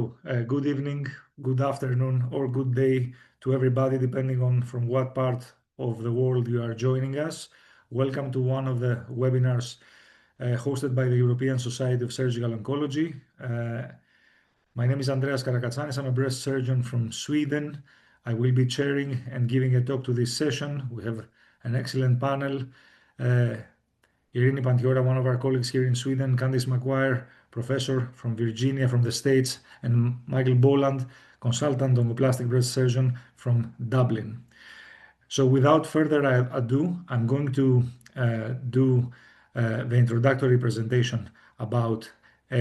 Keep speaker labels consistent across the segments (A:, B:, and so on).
A: Good evening, good afternoon, or good day to everybody, depending on from what part of the world you are joining us. Welcome to one of the webinars hosted by the European Society of Surgical Oncology. My name is Andreas Karakatsanis. I'm a breast surgeon from Sweden. I will be chairing and giving a talk to this session. We have an excellent panel. Irini Pantiora, one of our colleagues here in Sweden, Candice McGuire, professor from Virginia, from the States, and Michael Boland, consultant oncoplastic breast surgeon from Dublin. So without further ado, I'm going to do the introductory presentation about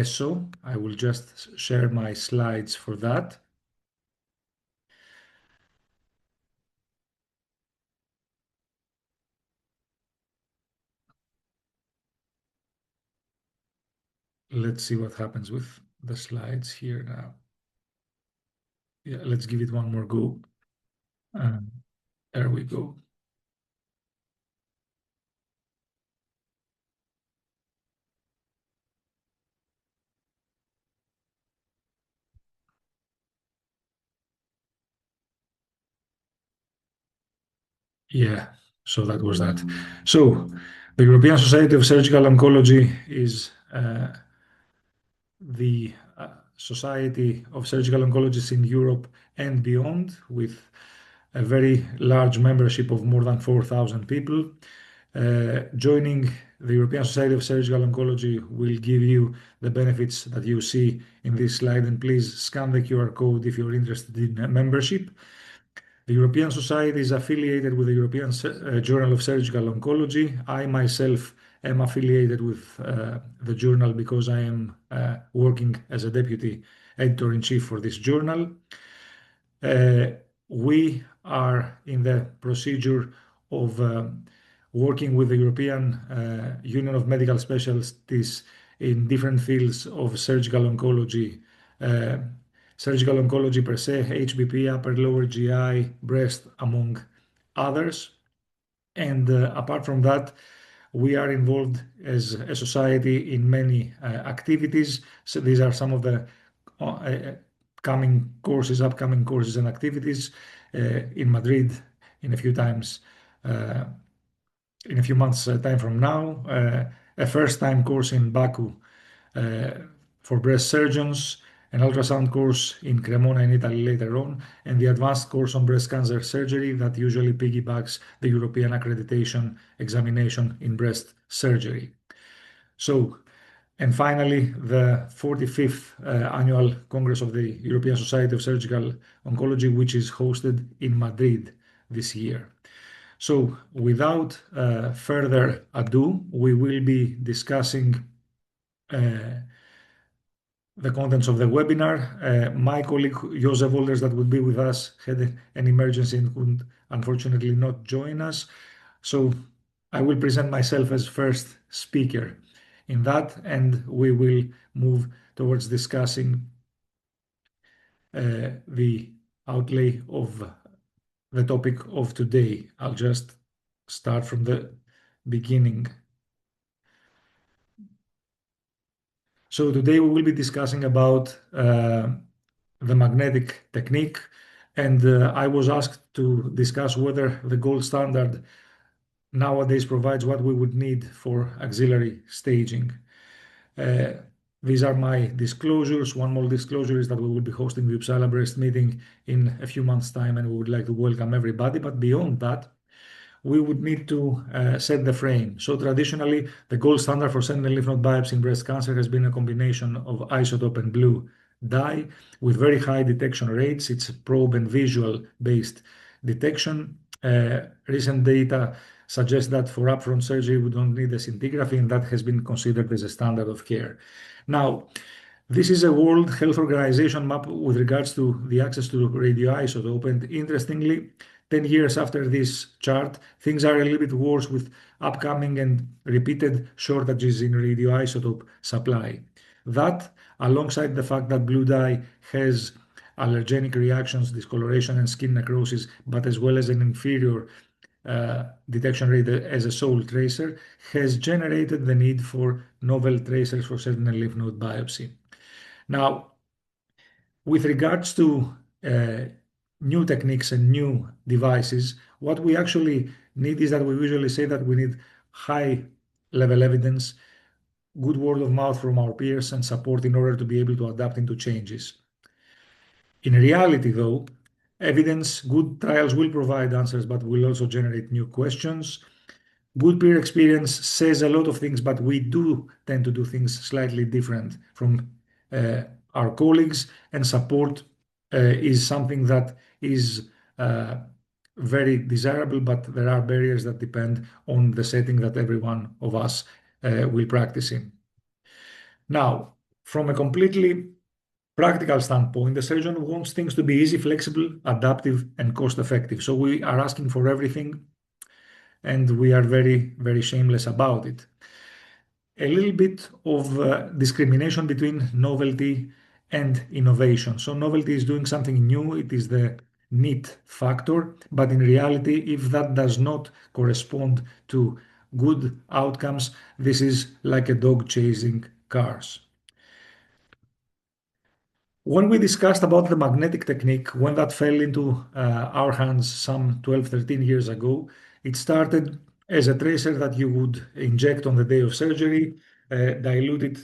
A: SO. I will just share my slides for that. Let's see what happens with the slides here now. Yeah, let's give it one more go. There we go. Yeah, so that was that. So the European Society of Surgical Oncology is the Society of Surgical Oncologists in Europe and beyond, with a very large membership of more than 4,000 people. Joining the European Society of Surgical Oncology will give you the benefits that you see in this slide, and please scan the QR code if you're interested in membership. The European Society is affiliated with the European Journal of Surgical Oncology. I myself am affiliated with the journal because I am working as a deputy editor-in-chief for this journal. We are in the procedure of working with the European Union of Medical Specialties in different fields of surgical oncology. Surgical oncology per se, HBP, upper lower GI, breast, among others. And apart from that, we are involved as a society in many activities. So these are some of the upcoming courses and activities in Madrid in a few months time from now. A first-time course in Baku for breast surgeons, an ultrasound course in Cremona in Italy later on, and the advanced course on breast cancer surgery that usually piggybacks the European accreditation examination in breast surgery. So, and finally, the 45th Annual Congress of the European Society of Surgical Oncology, which is hosted in Madrid this year. So, without further ado, we will be discussing the contents of the webinar. My colleague Josef Wolders, that would be with us, had an emergency and could unfortunately not join us. So I will present myself as first speaker in that, and we will move towards discussing the outlay of the topic of today. I'll just start from the beginning. So today we will be discussing about the magnetic technique, and I was asked to discuss whether the gold standard nowadays provides what we would need for axillary staging. These are my disclosures. One more disclosure is that we will be hosting the Uppsala Breast meeting in a few months' time, and we would like to welcome everybody. But beyond that, we would need to set the frame. So traditionally, the gold standard for sentinel lymph node biopsy in breast cancer has been a combination of isotope and blue dye with very high detection rates. It's probe and visual based detection. Recent data suggests that for upfront surgery, we don't need a scintigraphy, and that has been considered as a standard of care. Now, this is a World Health Organization map with regards to the access to radioisotope, and interestingly, 10 years after this chart, things are a little bit worse with upcoming and repeated shortages in radioisotope supply. That, alongside the fact that blue dye has allergenic reactions, discoloration, and skin necrosis, but as well as an inferior detection rate as a sole tracer, has generated the need for novel tracers for sentinel lymph node biopsy. Now, With regards to new techniques and new devices, what we actually need is that we usually say that we need high level evidence, good word of mouth from our peers, and support in order to be able to adapt into changes. In reality, though, evidence, good trials will provide answers, but will also generate new questions. Good peer experience says a lot of things, but we do tend to do things slightly different from uh, our colleagues, and support is something that is uh, very desirable, but there are barriers that depend on the setting that every one of us will practice in. Now, from a completely practical standpoint, the surgeon wants things to be easy, flexible, adaptive, and cost effective. So we are asking for everything, and we are very, very shameless about it. A little bit of discrimination between novelty and innovation. So novelty is doing something new, it is the neat factor, but in reality, if that does not correspond to good outcomes, this is like a dog chasing cars. When we discussed about the magnetic technique, when that fell into our hands some 12, 13 years ago, it started as a tracer that you would inject on the day of surgery, dilute it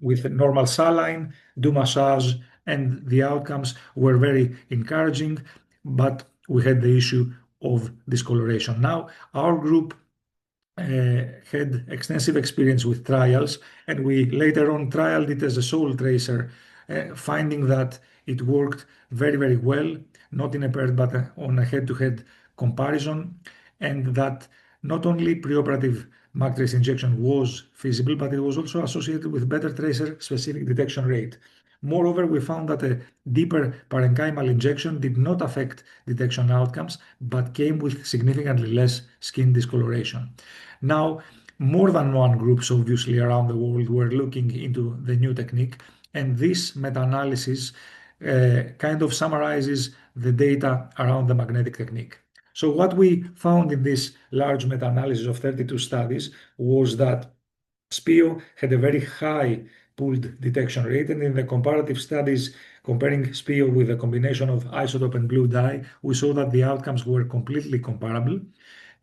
A: with normal saline, do massage, and the outcomes were very encouraging, but we had the issue of discoloration. Now, our group had extensive experience with trials, and we later on trialed it as a sole tracer, finding that it worked very, very well, not in a paired but on a head-to-head comparison, and that not only preoperative MAC trace injection was feasible, but it was also associated with better tracer-specific detection rate. Moreover, we found that a deeper parenchymal injection did not affect detection outcomes, but came with significantly less skin discoloration. Now, more than one groups, obviously, around the world were looking into the new technique, and this meta-analysis kind of summarizes the data around the magnetic technique. So what we found in this large meta-analysis of 32 studies was that SPIO had a very high pooled detection rate, and in the comparative studies comparing SPIO with a combination of isotope and blue dye, we saw that the outcomes were completely comparable.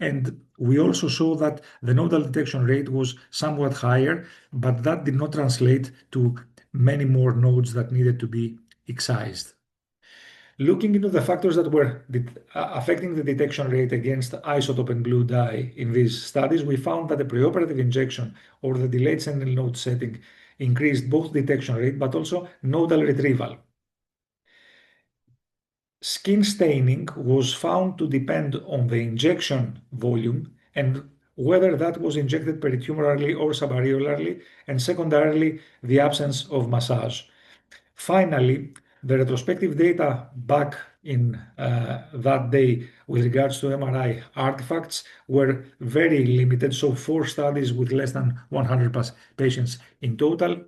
A: And we also saw that the nodal detection rate was somewhat higher, but that did not translate to many more nodes that needed to be excised. Looking into the factors that were affecting the detection rate against isotope and blue dye in these studies, we found that the preoperative injection or the delayed sentinel node setting increased both detection rate but also nodal retrieval. Skin staining was found to depend on the injection volume and whether that was injected peritumorally or subareolarly, and secondarily, the absence of massage. Finally, the retrospective data back in that day with regards to MRI artifacts were very limited. So 4 studies with less than 100 patients in total,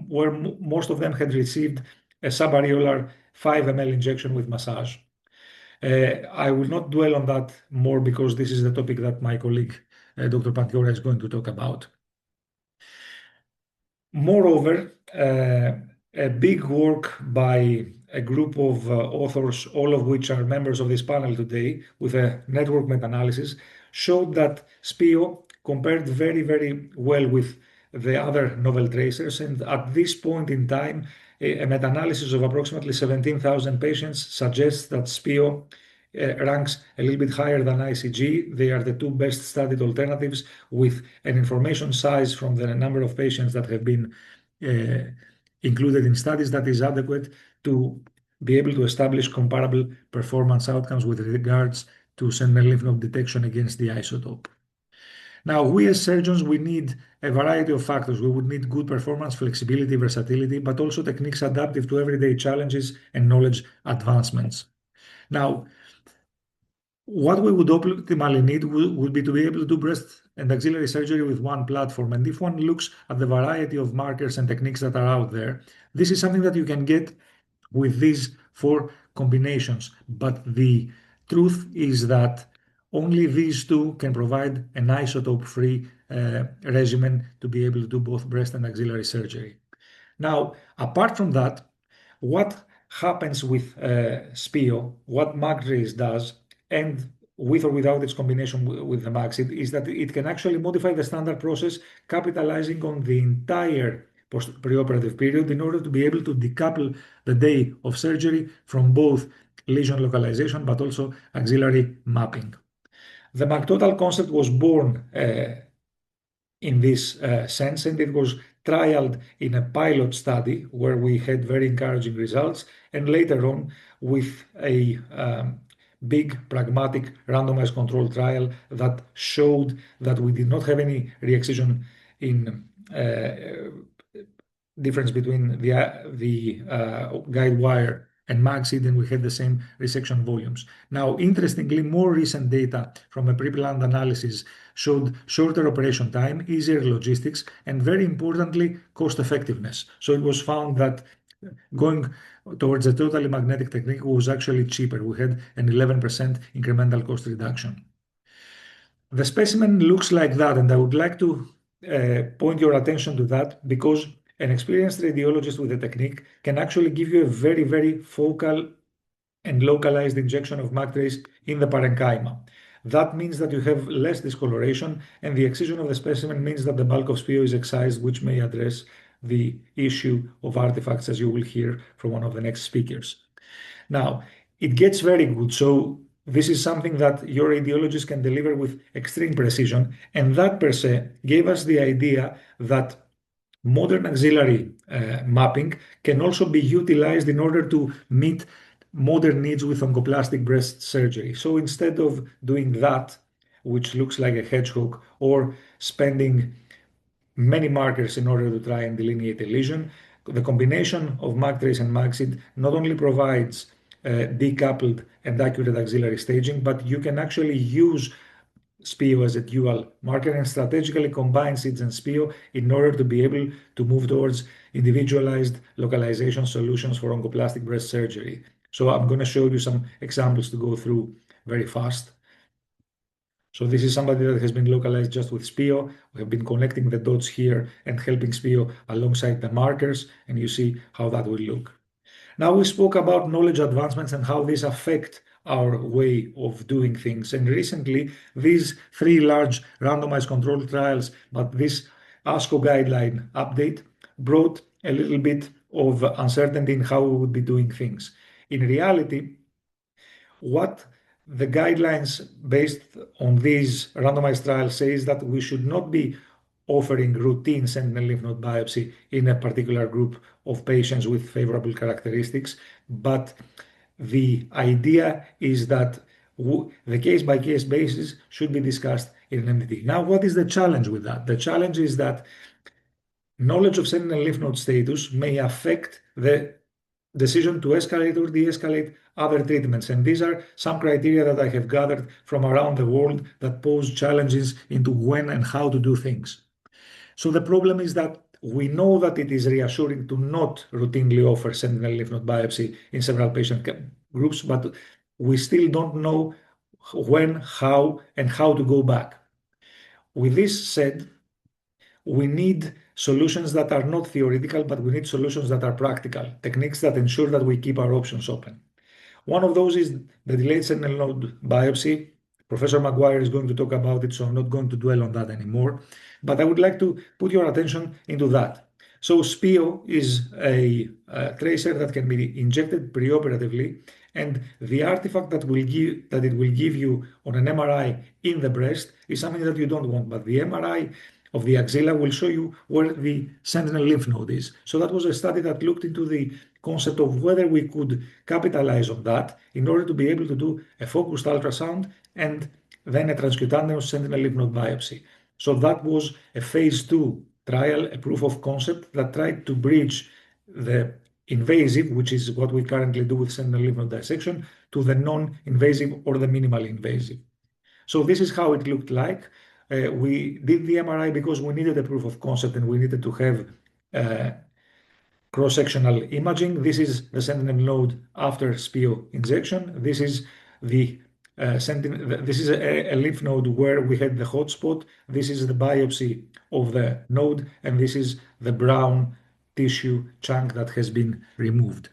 A: where most of them had received a subareolar 5 ml injection with massage. I will not dwell on that more because this is the topic that my colleague Dr. Pantiora is going to talk about. Moreover, a big work by a group of authors, all of which are members of this panel today, with a network meta-analysis, showed that SPIO compared very, very well with the other novel tracers. And at this point in time, a meta-analysis of approximately 17,000 patients suggests that SPIO ranks a little bit higher than ICG. They are the 2 best studied alternatives with an information size from the number of patients that have been included in studies that is adequate to be able to establish comparable performance outcomes with regards to sentinel lymph node detection against the isotope. Now, we as surgeons, we need a variety of factors. We would need good performance, flexibility, versatility, but also techniques adaptive to everyday challenges and knowledge advancements. Now, what we would optimally need would be to be able to do breast and axillary surgery with one platform. And if one looks at the variety of markers and techniques that are out there, this is something that you can get with these 4 combinations. But the truth is that only these 2 can provide an isotope-free regimen to be able to do both breast and axillary surgery. Now, apart from that, what happens with SPIO, what MagTrace does, and with or without its combination with the Maxit, is that it can actually modify the standard process, capitalizing on the entire preoperative period in order to be able to decouple the day of surgery from both lesion localization but also axillary mapping. The MagTotal concept was born in this sense, and it was trialed in a pilot study where we had very encouraging results, and later on with a big pragmatic randomized control trial that showed that we did not have any re-excision in difference between the guide wire and Maxit, and we had the same resection volumes. Now, interestingly, more recent data from a pre-planned analysis showed shorter operation time, easier logistics, and very importantly, cost effectiveness. So it was found that going towards a totally magnetic technique was actually cheaper. We had an 11% incremental cost reduction. The specimen looks like that, and I would like to point your attention to that because an experienced radiologist with the technique can actually give you a very, very focal and localized injection of MagTrace in the parenchyma. That means that you have less discoloration, and the excision of the specimen means that the bulk of SPIO is excised, which may address the issue of artifacts, as you will hear from one of the next speakers. Now, it gets very good. So this is something that your radiologist can deliver with extreme precision, and that per se gave us the idea that modern axillary mapping can also be utilized in order to meet modern needs with oncoplastic breast surgery. So instead of doing that, which looks like a hedgehog, or spending many markers in order to try and delineate a lesion, the combination of MagTrace and Maxit not only provides decoupled and accurate axillary staging, but you can actually use SPIO as a dual marker and strategically combine SIDS and SPIO in order to be able to move towards individualized localization solutions for oncoplastic breast surgery. So I'm going to show you some examples to go through very fast. So this is somebody that has been localized just with SPIO. We have been connecting the dots here and helping SPIO alongside the markers, and you see how that will look. Now we spoke about knowledge advancements and how these affect our way of doing things. And recently, these three large randomized controlled trials, but this ASCO guideline update brought a little bit of uncertainty in how we would be doing things. In reality, what the guidelines based on these randomized trials say is that we should not be offering routine sentinel lymph node biopsy in a particular group of patients with favorable characteristics, but the idea is that the case-by-case basis should be discussed in an MDT. Now, what is the challenge with that? The challenge is that knowledge of sentinel lymph node status may affect the decision to escalate or de-escalate other treatments. And these are some criteria that I have gathered from around the world that pose challenges into when and how to do things. So the problem is that we know that it is reassuring to not routinely offer sentinel lymph node biopsy in several patient groups, but we still don't know when, how, and how to go back. With this said, we need solutions that are not theoretical, but we need solutions that are practical, techniques that ensure that we keep our options open. One of those is the delayed sentinel node biopsy. Professor Maguire is going to talk about it, so I'm not going to dwell on that anymore. But I would like to put your attention into that. So SPIO is a tracer that can be injected preoperatively, and the artifact that it will give you on an MRI in the breast is something that you don't want. But the MRI of the axilla will show you where the sentinel lymph node is. So that was a study that looked into the concept of whether we could capitalize on that in order to be able to do a focused ultrasound and then a transcutaneous sentinel lymph node biopsy. So that was a phase 2 trial, a proof of concept that tried to bridge the invasive, which is what we currently do with sentinel lymph node dissection, to the non-invasive or the minimally invasive. So this is how it looked like. We did the MRI because we needed a proof of concept and we needed to have cross-sectional imaging. This is the sentinel node after SPIO injection. This is the this is a lymph node where we had the hotspot. This is the biopsy of the node, and this is the brown tissue chunk that has been removed.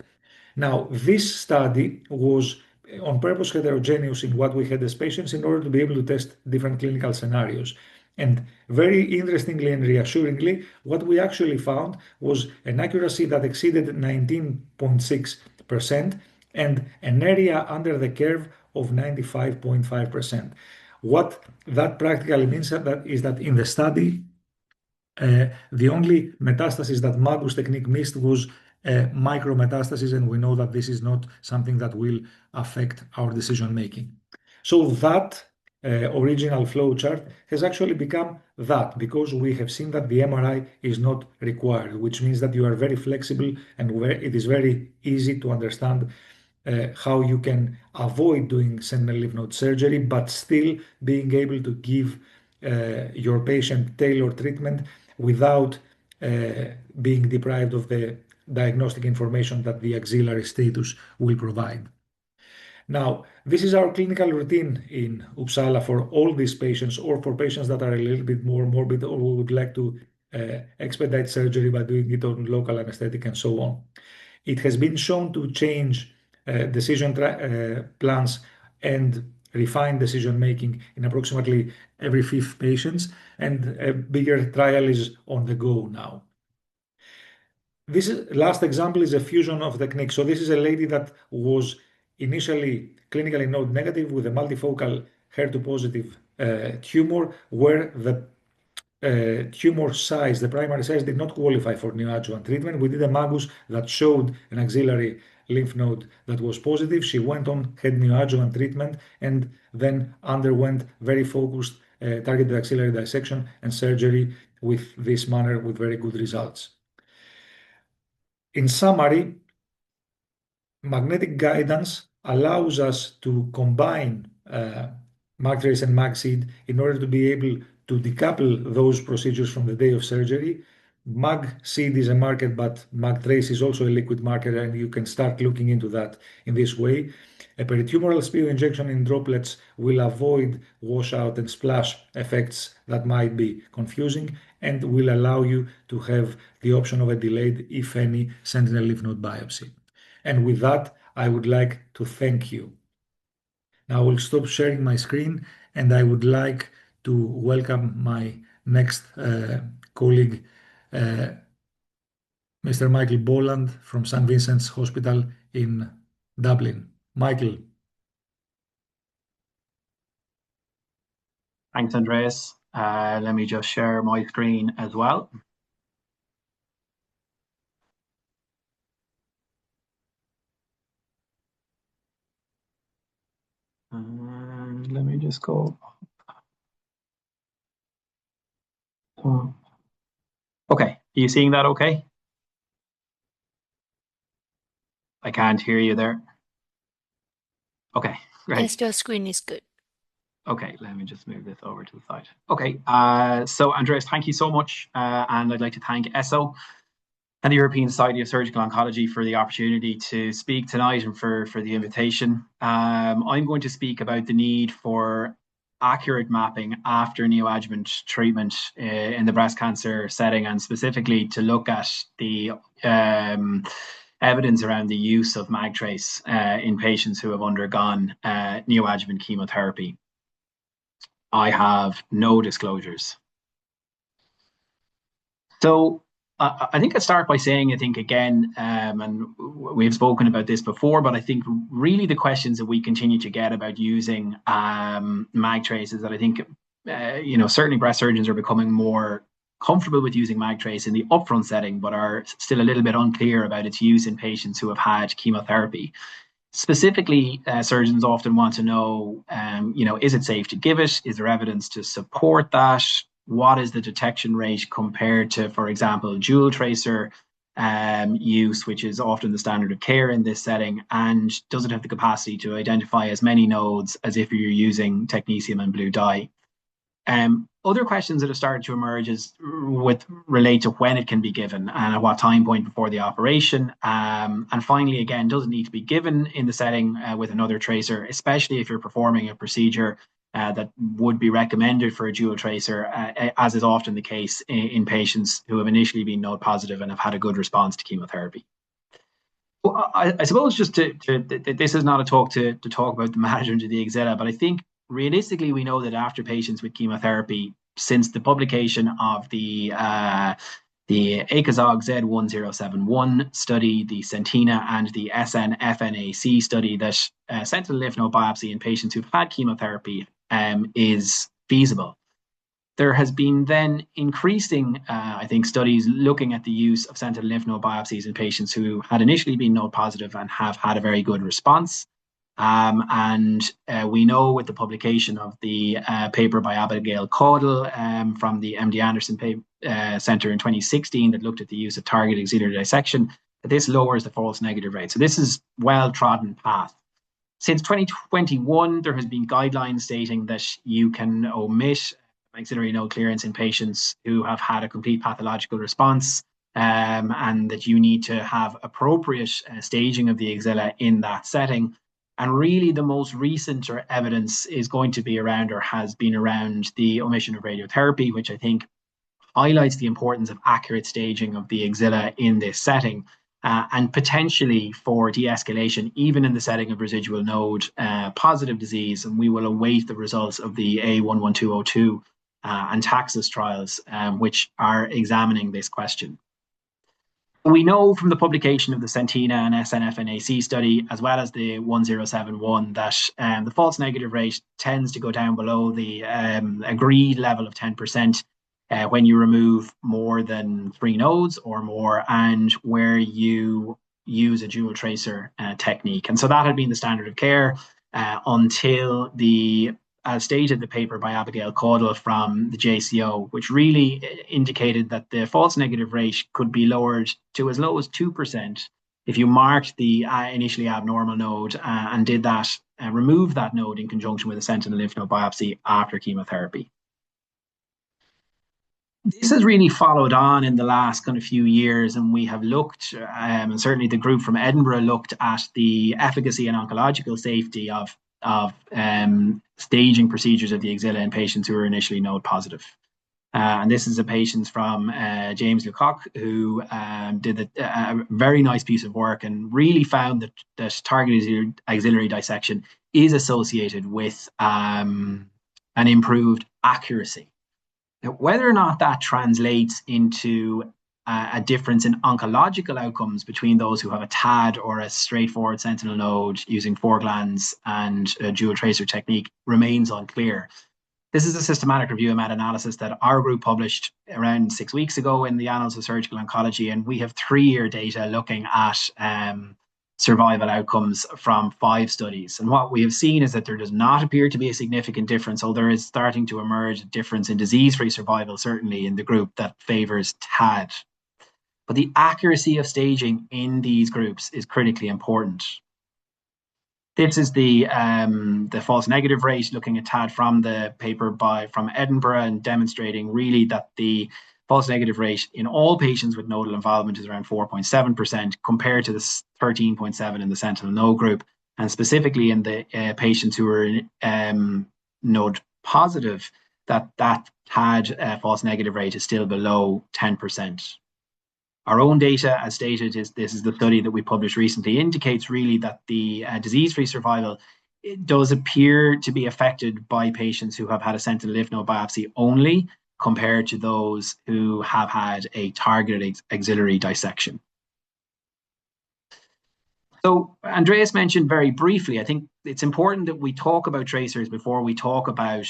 A: Now, this study was on purpose heterogeneous in what we had as patients in order to be able to test different clinical scenarios. And very interestingly and reassuringly, what we actually found was an accuracy that exceeded 19.6% and an area under the curve of 95.5%. What that practically means is that in the study, the only metastasis that Magus technique missed was micrometastasis, and we know that this is not something that will affect our decision making. So that original flow chart has actually become that because we have seen that the MRI is not required, which means that you are very flexible and it is very easy to understand how you can avoid doing sentinel lymph node surgery, but still being able to give your patient tailored treatment without being deprived of the diagnostic information that the axillary status will provide. Now, this is our clinical routine in Uppsala for all these patients or for patients that are a little bit more morbid or would like to expedite surgery by doing it on local anesthetic and so on. It has been shown to change decision plans and refine decision making in approximately every 5 patients, and a bigger trial is on the go now. This last example is a fusion of techniques. So this is a lady that was initially clinically node negative with a multifocal HER2 positive tumor where the tumor size, the primary size, did not qualify for neoadjuvant treatment. We did a Magus that showed an axillary lymph node that was positive. She went on, had neoadjuvant treatment, and then underwent very focused targeted axillary dissection and surgery with this manner with very good results. In summary, magnetic guidance allows us to combine MagTrace and MagSeed in order to be able to decouple those procedures from the day of surgery. MagSeed is a market, but MagTrace is also a liquid market, and you can start looking into that in this way. A peritumoral SPIO injection in droplets will avoid washout and splash effects that might be confusing and will allow you to have the option of a delayed, if any, sentinel lymph node biopsy. And with that, I would like to thank you. Now I will stop sharing my screen and I would like to welcome my next colleague, Mr. Michael Boland from St. Vincent's Hospital in Dublin. Michael.
B: Thanks, Andreas. Let me just share my screen as well. Let me just go. Okay, are you seeing that okay? I can't hear you there. Okay, great.
C: Yes, your screen is good.
B: Okay, let me just move this over to the side. Okay, so Andreas, thank you so much. And I'd like to thank ESSO and the European Society of Surgical Oncology for the opportunity to speak tonight and for the invitation. I'm going to speak about the need for accurate mapping after neoadjuvant treatment in the breast cancer setting, and specifically to look at the evidence around the use of MagTrace in patients who have undergone neoadjuvant chemotherapy. I have no disclosures. So I think I'd start by saying, I think again, and we've spoken about this before, but I think really the questions that we continue to get about using MagTrace is that I think, certainly breast surgeons are becoming more comfortable with using MagTrace in the upfront setting, but are still a little bit unclear about its use in patients who have had chemotherapy. Specifically, surgeons often want to know, is it safe to give it? Is there evidence to support that? What is the detection rate compared to, for example, dual tracer use, which is often the standard of care in this setting? And does it have the capacity to identify as many nodes as if you're using technetium and blue dye? Other questions that have started to emerge relate to when it can be given and at what time point before the operation. And finally, again, does it need to be given in the setting with another tracer, especially if you're performing a procedure that would be recommended for a dual tracer, as is often the case in patients who have initially been node positive and have had a good response to chemotherapy. Well, I suppose just this is not a talk to talk about the management of the axilla, but I think realistically we know that after patients with chemotherapy, since the publication of the ACOSOG Z1071 study, the Sentina and the SNFNAC study, that sentinel lymph node biopsy in patients who've had chemotherapy is feasible. There has been then increasing, I think, studies looking at the use of sentinel lymph node biopsies in patients who had initially been node positive and have had a very good response. We know with the publication of the paper by Abigail Caudle from the MD Anderson Center in 2016 that looked at the use of targeted axillary dissection, that this lowers the false negative rate. So this is well-trodden path. Since 2021, there has been guidelines stating that you can omit axillary node clearance in patients who have had a complete pathological response, and that you need to have appropriate staging of the axilla in that setting. And really the most recent evidence is going to be around, or has been around, the omission of radiotherapy, which I think highlights the importance of accurate staging of the axilla in this setting, and potentially for de-escalation, even in the setting of residual node positive disease. And we will await the results of the A11202 and Taxus trials, which are examining this question. We know from the publication of the Sentina and SNFNAC study, as well as the 1071, that the false negative rate tends to go down below the agreed level of 10% when you remove more than 3 nodes or more, and where you use a dual tracer technique. And so that had been the standard of care until the as stated the paper by Abigail Caudle from the JCO, which really indicated that the false negative rate could be lowered to as low as 2% if you marked the initially abnormal node and did that, remove that node in conjunction with a sentinel lymph node biopsy after chemotherapy. This has really followed on in the last kind of few years, and we have looked, and certainly the group from Edinburgh looked at the efficacy and oncological safety of staging procedures of the axilla in patients who are initially node positive. And this is a patient from James Lecoq, who did a very nice piece of work and really found that targeted axillary dissection is associated with an improved accuracy. Now, whether or not that translates into a difference in oncological outcomes between those who have a TAD or a straightforward sentinel node using 4 glands and a dual tracer technique remains unclear. This is a systematic review and meta-analysis that our group published around 6 weeks ago in the Annals of Surgical Oncology, and we have 3-year data looking at survival outcomes from 5 studies. And what we have seen is that there does not appear to be a significant difference, although there is starting to emerge a difference in disease-free survival, certainly in the group that favors TAD. But the accuracy of staging in these groups is critically important. This is the false negative rate, looking at TAD from the paper from Edinburgh, and demonstrating really that the false negative rate in all patients with nodal involvement is around 4.7% compared to the 13.7% in the sentinel node group, and specifically in the patients who are node positive, that TAD false negative rate is still below 10%. Our own data, as stated, this is the study that we published recently, indicates really that the disease-free survival does appear to be affected by patients who have had a sentinel lymph node biopsy only, compared to those who have had a targeted axillary dissection. So Andreas mentioned very briefly, I think it's important that we talk about tracers before we talk about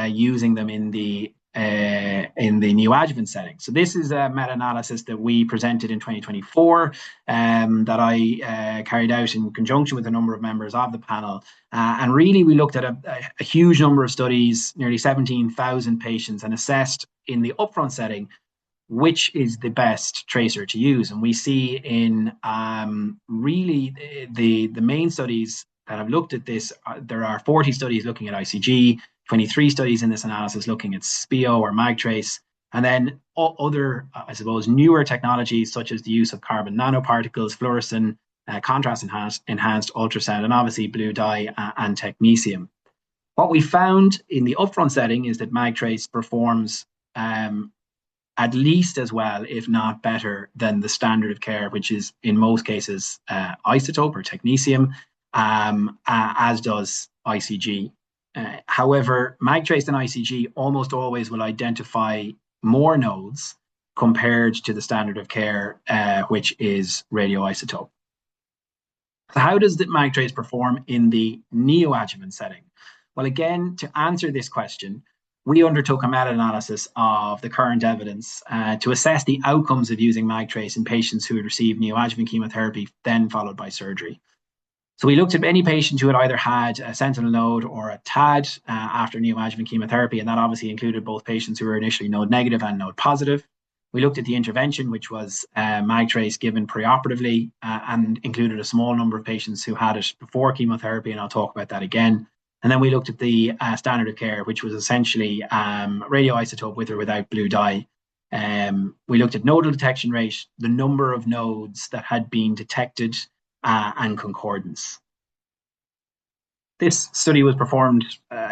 B: using them in the neoadjuvant setting. So this is a meta-analysis that we presented in 2024 that I carried out in conjunction with a number of members of the panel. And really we looked at a huge number of studies, nearly 17,000 patients, and assessed in the upfront setting which is the best tracer to use. And we see in really the main studies that have looked at this, there are 40 studies looking at ICG, 23 studies in this analysis looking at SPIO or MagTrace, and then other, I suppose, newer technologies such as the use of carbon nanoparticles, fluorescent, contrast enhanced ultrasound, and obviously blue dye and technetium. What we found in the upfront setting is that magtrace performs at least as well, if not better, than the standard of care, which is in most cases isotope or technetium, as does ICG. However, magtrace and ICG almost always will identify more nodes compared to the standard of care, which is radioisotope. So how does the magtrace perform in the neoadjuvant setting? Well, again, to answer this question, we undertook a meta-analysis of the current evidence to assess the outcomes of using magtrace in patients who had received neoadjuvant chemotherapy, then followed by surgery. So we looked at any patient who had either had a sentinel node or a TAD after neoadjuvant chemotherapy, and that obviously included both patients who were initially node negative and node positive. We looked at the intervention, which was magtrace given preoperatively, and included a small number of patients who had it before chemotherapy, and I'll talk about that again. And then we looked at the standard of care, which was essentially radioisotope with or without blue dye. We looked at nodal detection rate, the number of nodes that had been detected, and concordance. This study was performed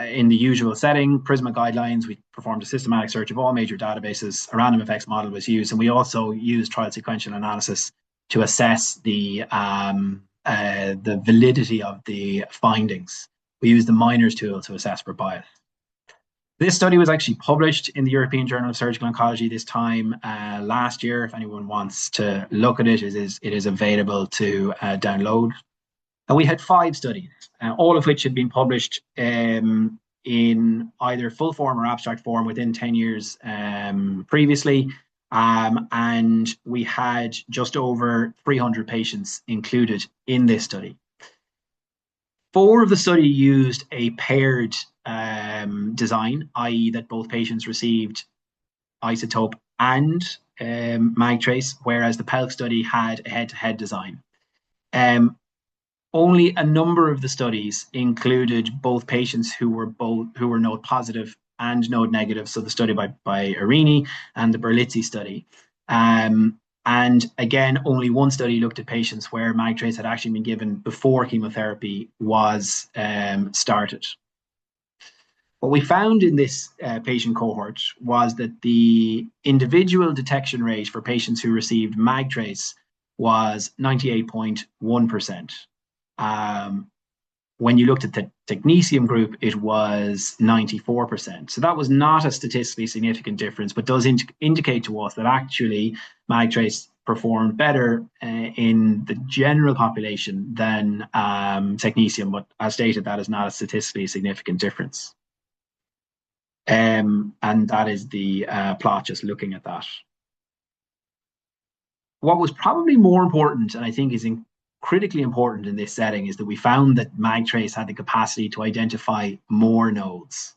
B: in the usual setting, PRISMA guidelines. We performed a systematic search of all major databases. A random effects model was used, and we also used trial sequential analysis to assess the validity of the findings. We used the Miners tool to assess for bias. This study was actually published in the European Journal of Surgical Oncology this time last year. If anyone wants to look at it, it is available to download. And we had 5 studies, all of which had been published in either full form or abstract form within 10 years previously. And we had just over 300 patients included in this study. 4 of the study used a paired design, i.e. that both patients received isotope and magtrace, whereas the PELC study had a head-to-head design. Only a number of the studies included both patients who were node positive and node negative, so the study by Arini and the Berlizzi study. And again, only one study looked at patients where magtrace had actually been given before chemotherapy was started. What we found in this patient cohort was that the individual detection rate for patients who received magtrace was 98.1%. When you looked at the technetium group, it was 94%. So that was not a statistically significant difference, but does indicate to us that actually magtrace performed better in the general population than technetium. But as stated, that is not a statistically significant difference. And that is the plot just looking at that. What was probably more important, and I think is critically important in this setting, is that we found that magtrace had the capacity to identify more nodes.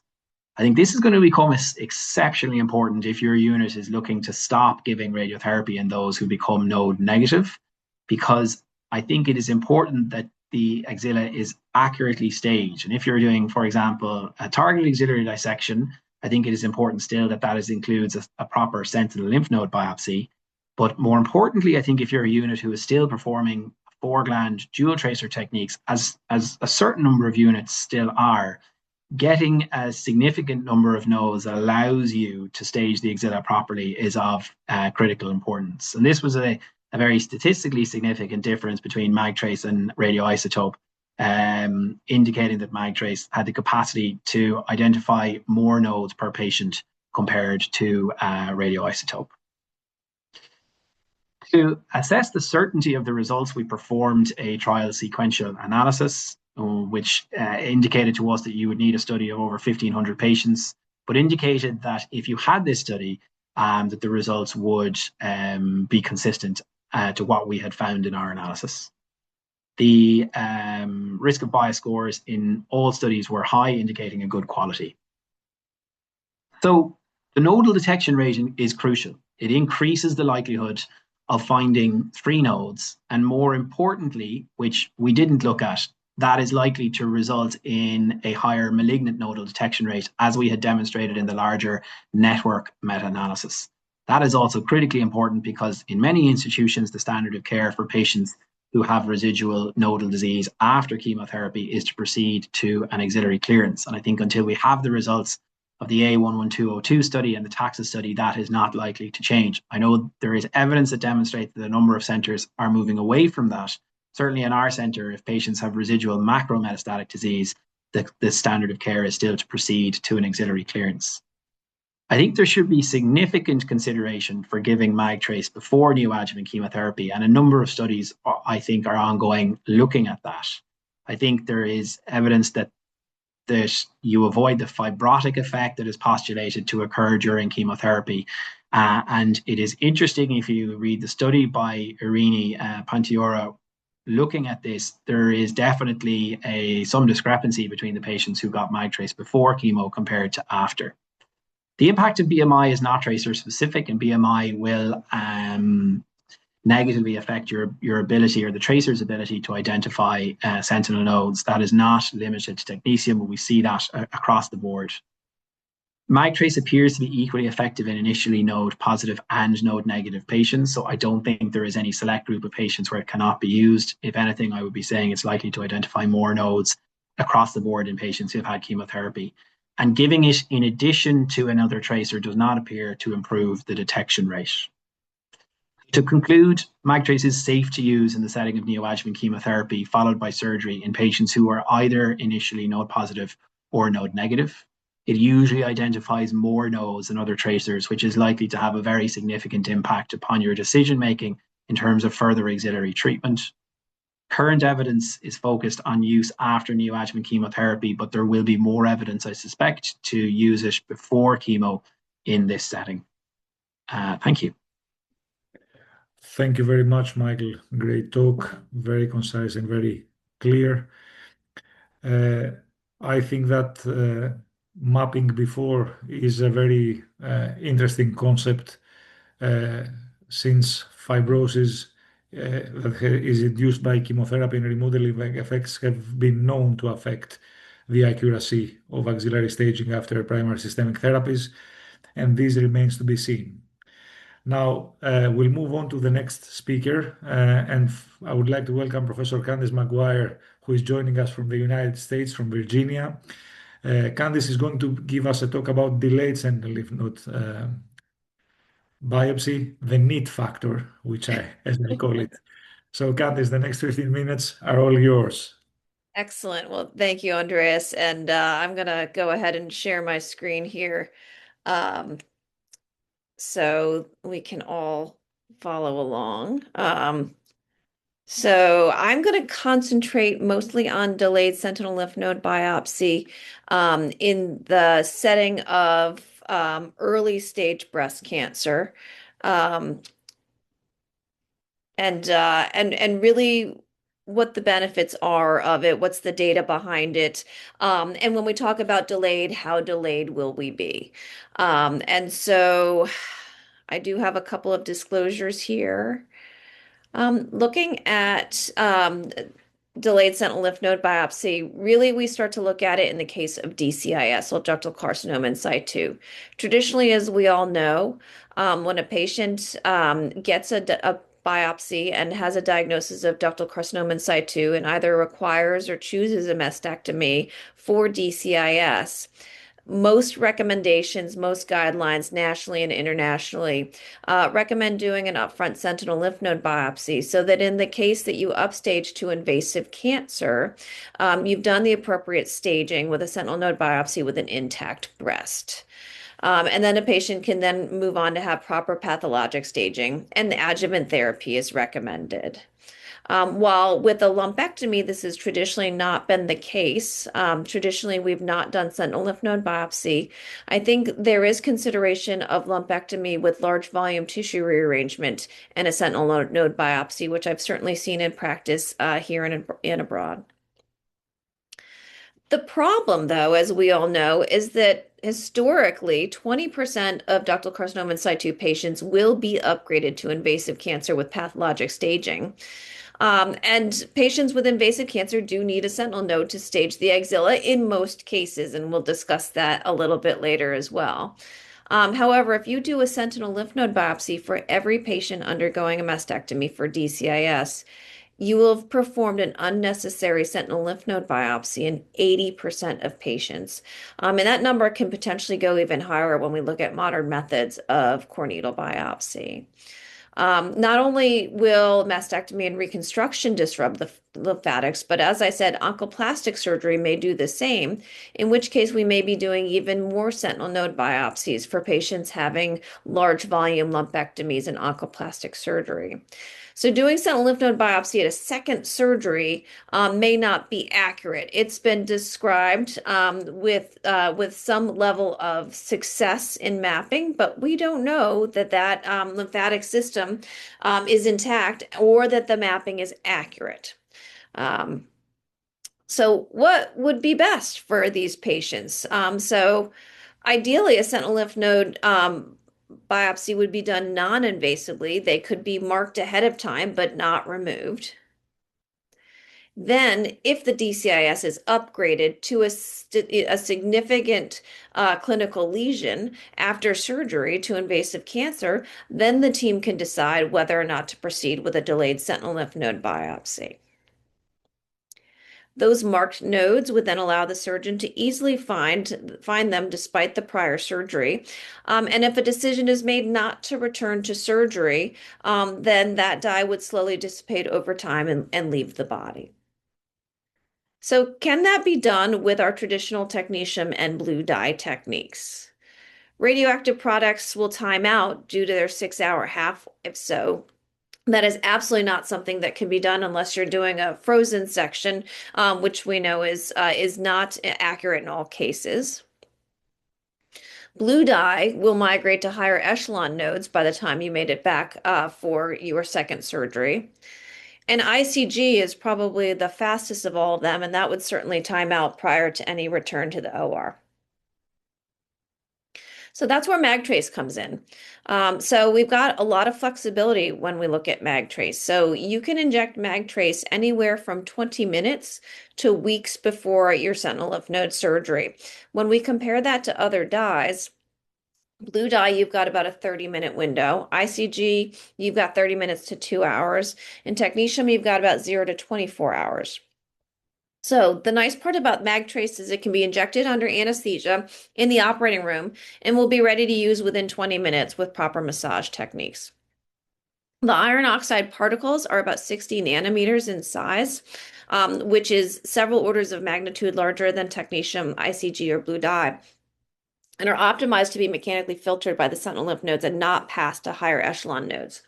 B: I think this is going to become exceptionally important if your unit is looking to stop giving radiotherapy in those who become node negative, because I think it is important that the axilla is accurately staged. And if you're doing, for example, a targeted axillary dissection, I think it is important still that includes a proper sentinel lymph node biopsy. But more importantly, I think if you're a unit who is still performing 4-gland dual tracer techniques, as a certain number of units still are, getting a significant number of nodes that allows you to stage the axilla properly is of critical importance. And this was a very statistically significant difference between magtrace and radioisotope, indicating that magtrace had the capacity to identify more nodes per patient compared to radioisotope. To assess the certainty of the results, we performed a trial sequential analysis, which indicated to us that you would need a study of over 1,500 patients, but indicated that if you had this study, that the results would be consistent to what we had found in our analysis. The risk of bias scores in all studies were high, indicating a good quality. So the nodal detection rate is crucial. It increases the likelihood of finding 3 nodes, and more importantly, which we didn't look at, that is likely to result in a higher malignant nodal detection rate, as we had demonstrated in the larger network meta-analysis. That is also critically important because in many institutions, the standard of care for patients who have residual nodal disease after chemotherapy is to proceed to an axillary clearance. And I think until we have the results of the A11202 study and the TAXA study, that is not likely to change. I know there is evidence that demonstrates that a number of centres are moving away from that. Certainly in our centre, if patients have residual macrometastatic disease, the standard of care is still to proceed to an axillary clearance. I think there should be significant consideration for giving MAGTRACE before neoadjuvant chemotherapy, and a number of studies, I think, are ongoing looking at that. I think there is evidence that you avoid the fibrotic effect that is postulated to occur during chemotherapy. And it is interesting, if you read the study by Irini Pantiora looking at this, there is definitely some discrepancy between the patients who got MAGTRACE before chemo compared to after. The impact of BMI is not tracer specific, and BMI will negatively affect your ability, or the tracer's ability, to identify sentinel nodes. That is not limited to technetium, but we see that across the board. MAGTRACE appears to be equally effective in initially node positive and node negative patients, so I don't think there is any select group of patients where it cannot be used. If anything, I would be saying it's likely to identify more nodes across the board in patients who have had chemotherapy. And giving it in addition to another tracer does not appear to improve the detection rate. To conclude, MAGTRACE is safe to use in the setting of neoadjuvant chemotherapy followed by surgery in patients who are either initially node positive or node negative. It usually identifies more nodes than other tracers, which is likely to have a very significant impact upon your decision making in terms of further axillary treatment. Current evidence is focused on use after neoadjuvant chemotherapy, but there will be more evidence, I suspect, to use it before chemo in this setting. Thank you.
A: Thank you very much, Michael. Great talk, very concise and very clear. I think that mapping before is a very interesting concept, since fibrosis that is induced by chemotherapy and remodeling effects have been known to affect the accuracy of axillary staging after primary systemic therapies, and this remains to be seen. Now, we'll move on to the next speaker, and I would like to welcome Professor Candice McGuire, who is joining us from the United States, from Virginia. Candice is going to give us a talk about delayed sentinel lymph node biopsy, the NEAT factor, as I call it. So, Candice, the next 15 minutes are all yours.
C: Excellent. Well, thank you, Andreas. And I'm going to go ahead and share my screen here so we can all follow along. So I'm going to concentrate mostly on delayed sentinel lymph node biopsy in the setting of early stage breast cancer. And really what the benefits are of it, what's the data behind it, and when we talk about delayed, how delayed will we be? And so I do have a couple of disclosures here. Looking at delayed sentinel lymph node biopsy, really we start to look at it in the case of DCIS, or ductal carcinoma in situ. Traditionally, as we all know, when a patient gets a biopsy and has a diagnosis of ductal carcinoma in situ and either requires or chooses a mastectomy for DCIS, most recommendations, most guidelines nationally and internationally recommend doing an upfront sentinel lymph node biopsy so that in the case that you upstage to invasive cancer, you've done the appropriate staging with a sentinel node biopsy with an intact breast. And then a patient can then move on to have proper pathologic staging, and the adjuvant therapy is recommended. While with a lumpectomy, this has traditionally not been the case. Traditionally, we've not done sentinel lymph node biopsy. I think there is consideration of lumpectomy with large volume tissue rearrangement and a sentinel node biopsy, which I've certainly seen in practice here and abroad. The problem, though, as we all know, is that historically, 20% of ductal carcinoma in situ patients will be upgraded to invasive cancer with pathologic staging. And patients with invasive cancer do need a sentinel node to stage the axilla in most cases, and we'll discuss that a little bit later as well. However, if you do a sentinel lymph node biopsy for every patient undergoing a mastectomy for DCIS, you will have performed an unnecessary sentinel lymph node biopsy in 80% of patients. And that number can potentially go even higher when we look at modern methods of core needle biopsy. Not only will mastectomy and reconstruction disrupt the lymphatics, but as I said, oncoplastic surgery may do the same, in which case we may be doing even more sentinel node biopsies for patients having large volume lumpectomies and oncoplastic surgery. So doing sentinel lymph node biopsy at a second surgery may not be accurate. It's been described with some level of success in mapping, but we don't know that that lymphatic system is intact or that the mapping is accurate. So what would be best for these patients? So ideally, a sentinel lymph node biopsy would be done non-invasively. They could be marked ahead of time, but not removed. Then, if the DCIS is upgraded to a significant clinical lesion after surgery to invasive cancer, then the team can decide whether or not to proceed with a delayed sentinel lymph node biopsy. Those marked nodes would then allow the surgeon to easily find them despite the prior surgery. And if a decision is made not to return to surgery, then that dye would slowly dissipate over time and leave the body. So can that be done with our traditional technetium and blue dye techniques? Radioactive products will time out due to their 6-hour half. If so, that is absolutely not something that can be done unless you're doing a frozen section, which we know is not accurate in all cases. Blue dye will migrate to higher echelon nodes by the time you made it back for your second surgery. And ICG is probably the fastest of all of them, and that would certainly time out prior to any return to the OR. So that's where MagTrace comes in. So we've got a lot of flexibility when we look at MagTrace. So you can inject MagTrace anywhere from 20 minutes to weeks before your sentinel lymph node surgery. When we compare that to other dyes, blue dye, you've got about a 30-minute window. ICG, you've got 30 minutes to 2 hours. And technetium, you've got about 0 to 24 hours. So the nice part about MagTrace is it can be injected under anesthesia in the operating room and will be ready to use within 20 minutes with proper massage techniques. The iron oxide particles are about 60 nanometers in size, which is several orders of magnitude larger than technetium, ICG, or blue dye, and are optimized to be mechanically filtered by the sentinel lymph nodes and not passed to higher echelon nodes.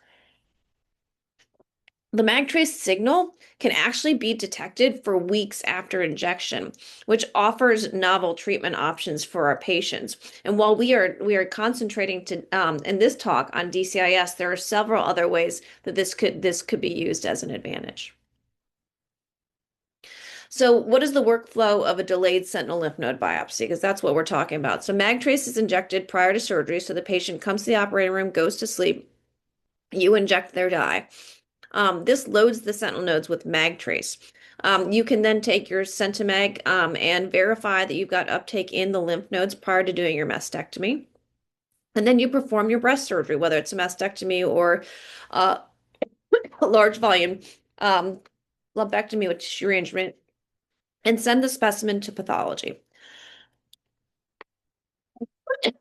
C: The MagTrace signal can actually be detected for weeks after injection, which offers novel treatment options for our patients. And while we are concentrating in this talk on DCIS, there are several other ways that this could be used as an advantage. So what is the workflow of a delayed sentinel lymph node biopsy? Because that's what we're talking about. So MagTrace is injected prior to surgery. So the patient comes to the operating room, goes to sleep. You inject their dye. This loads the sentinel nodes with MagTrace. You can then take your Sentimag and verify that you've got uptake in the lymph nodes prior to doing your mastectomy. And then you perform your breast surgery, whether it's a mastectomy or a large volume lumpectomy with tissue rearrangement, and send the specimen to pathology.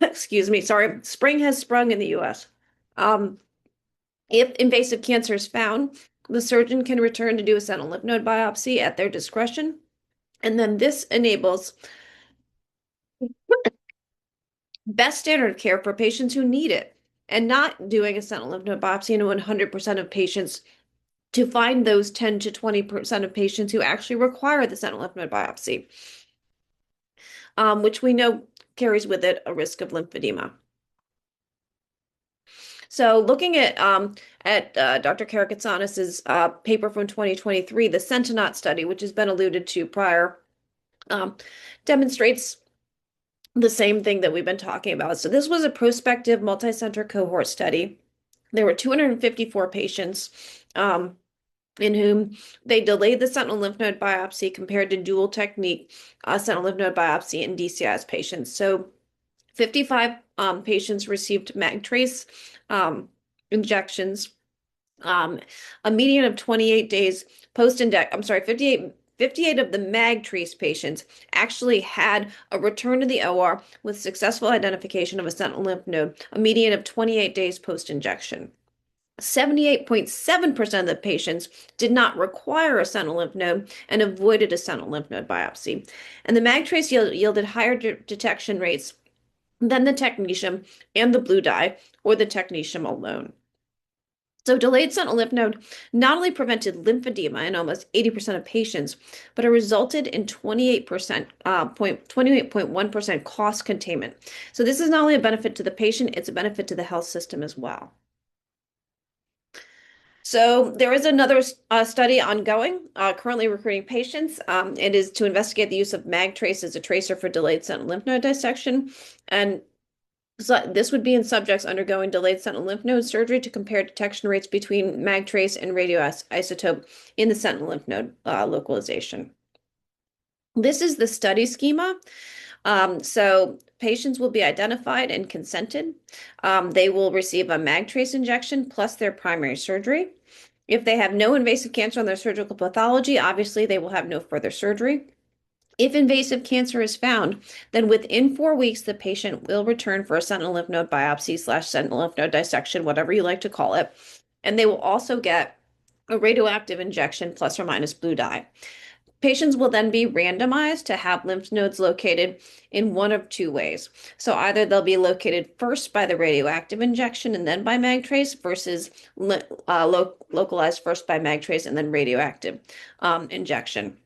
C: Excuse me, sorry, spring has sprung in the US. If invasive cancer is found, the surgeon can return to do a sentinel lymph node biopsy at their discretion. And then this enables best standard of care for patients who need it and not doing a sentinel lymph node biopsy in 100% of patients to find those 10 to 20% of patients who actually require the sentinel lymph node biopsy, which we know carries with it a risk of lymphedema. So looking at Dr. Karakatsanis' paper from 2023, the Sentinot study, which has been alluded to prior, demonstrates the same thing that we've been talking about. So this was a prospective multi-center cohort study. There were 254 patients in whom they delayed the sentinel lymph node biopsy compared to dual technique sentinel lymph node biopsy in DCIS patients. So 55 patients received MagTrace injections A median of 28 days post-inject, I'm sorry, 58 of the MAG-trace patients actually had a return to the OR with successful identification of a sentinel lymph node, a median of 28 days post-injection. 78.7% of the patients did not require a sentinel lymph node and avoided a sentinel lymph node biopsy. And the MAG-trace yielded higher detection rates than the technetium and the blue dye or the technetium alone. So delayed sentinel lymph node not only prevented lymphedema in almost 80% of patients, but it resulted in 28.1% cost containment. So this is not only a benefit to the patient, it's a benefit to the health system as well. So there is another study ongoing, currently recruiting patients. It is to investigate the use of MAG-trace as a tracer for delayed sentinel lymph node dissection. And so this would be in subjects undergoing delayed sentinel lymph node surgery to compare detection rates between MAG-trace and radioisotope in the sentinel lymph node localization. This is the study schema. So patients will be identified and consented. They will receive a MAG-trace injection plus their primary surgery. If they have no invasive cancer on their surgical pathology, obviously they will have no further surgery. If invasive cancer is found, then within 4 weeks, the patient will return for a sentinel lymph node biopsy / sentinel lymph node dissection, whatever you like to call it. And they will also get a radioactive injection plus or minus blue dye. Patients will then be randomized to have lymph nodes located in one of two ways. So either they'll be located first by the radioactive injection and then by MAG-trace versus localized first by MAG-trace and then radioactive injection.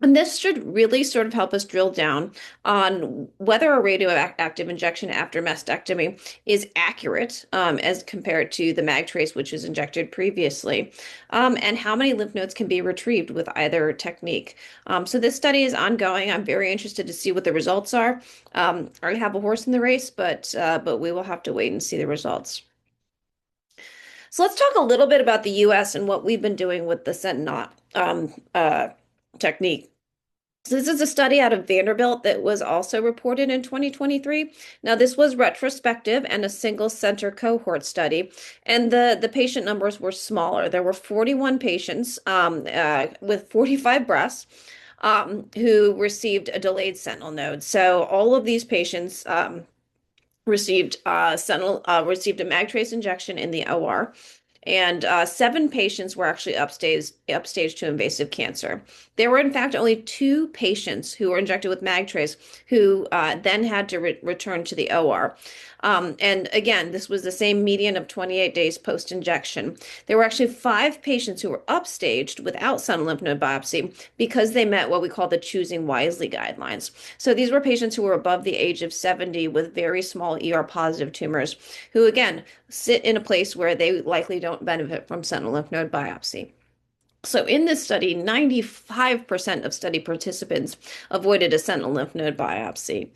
C: And this should really sort of help us drill down on whether a radioactive injection after mastectomy is accurate as compared to the MAG-trace, which is injected previously, and how many lymph nodes can be retrieved with either technique. So this study is ongoing. I'm very interested to see what the results are. I have a horse in the race, but we will have to wait and see the results. So let's talk a little bit about the U.S. and what we've been doing with the Sentinel technique. So this is a study out of Vanderbilt that was also reported in 2023. Now, this was retrospective and a single center cohort study, and the patient numbers were smaller. There were 41 patients with 45 breasts who received a delayed sentinel node. So all of these patients received a MAG-trace injection in the OR. And 7 patients were actually upstage to invasive cancer. There were, in fact, only 2 patients who were injected with MAG-trace who then had to return to the OR. And again, this was the same median of 28 days post-injection. There were actually 5 patients who were upstaged without sentinel lymph node biopsy because they met what we call the choosing wisely guidelines. So these were patients who were above the age of 70 with very small ER-positive tumors who, again, sit in a place where they likely don't benefit from sentinel lymph node biopsy. So in this study, 95% of study participants avoided a sentinel lymph node biopsy.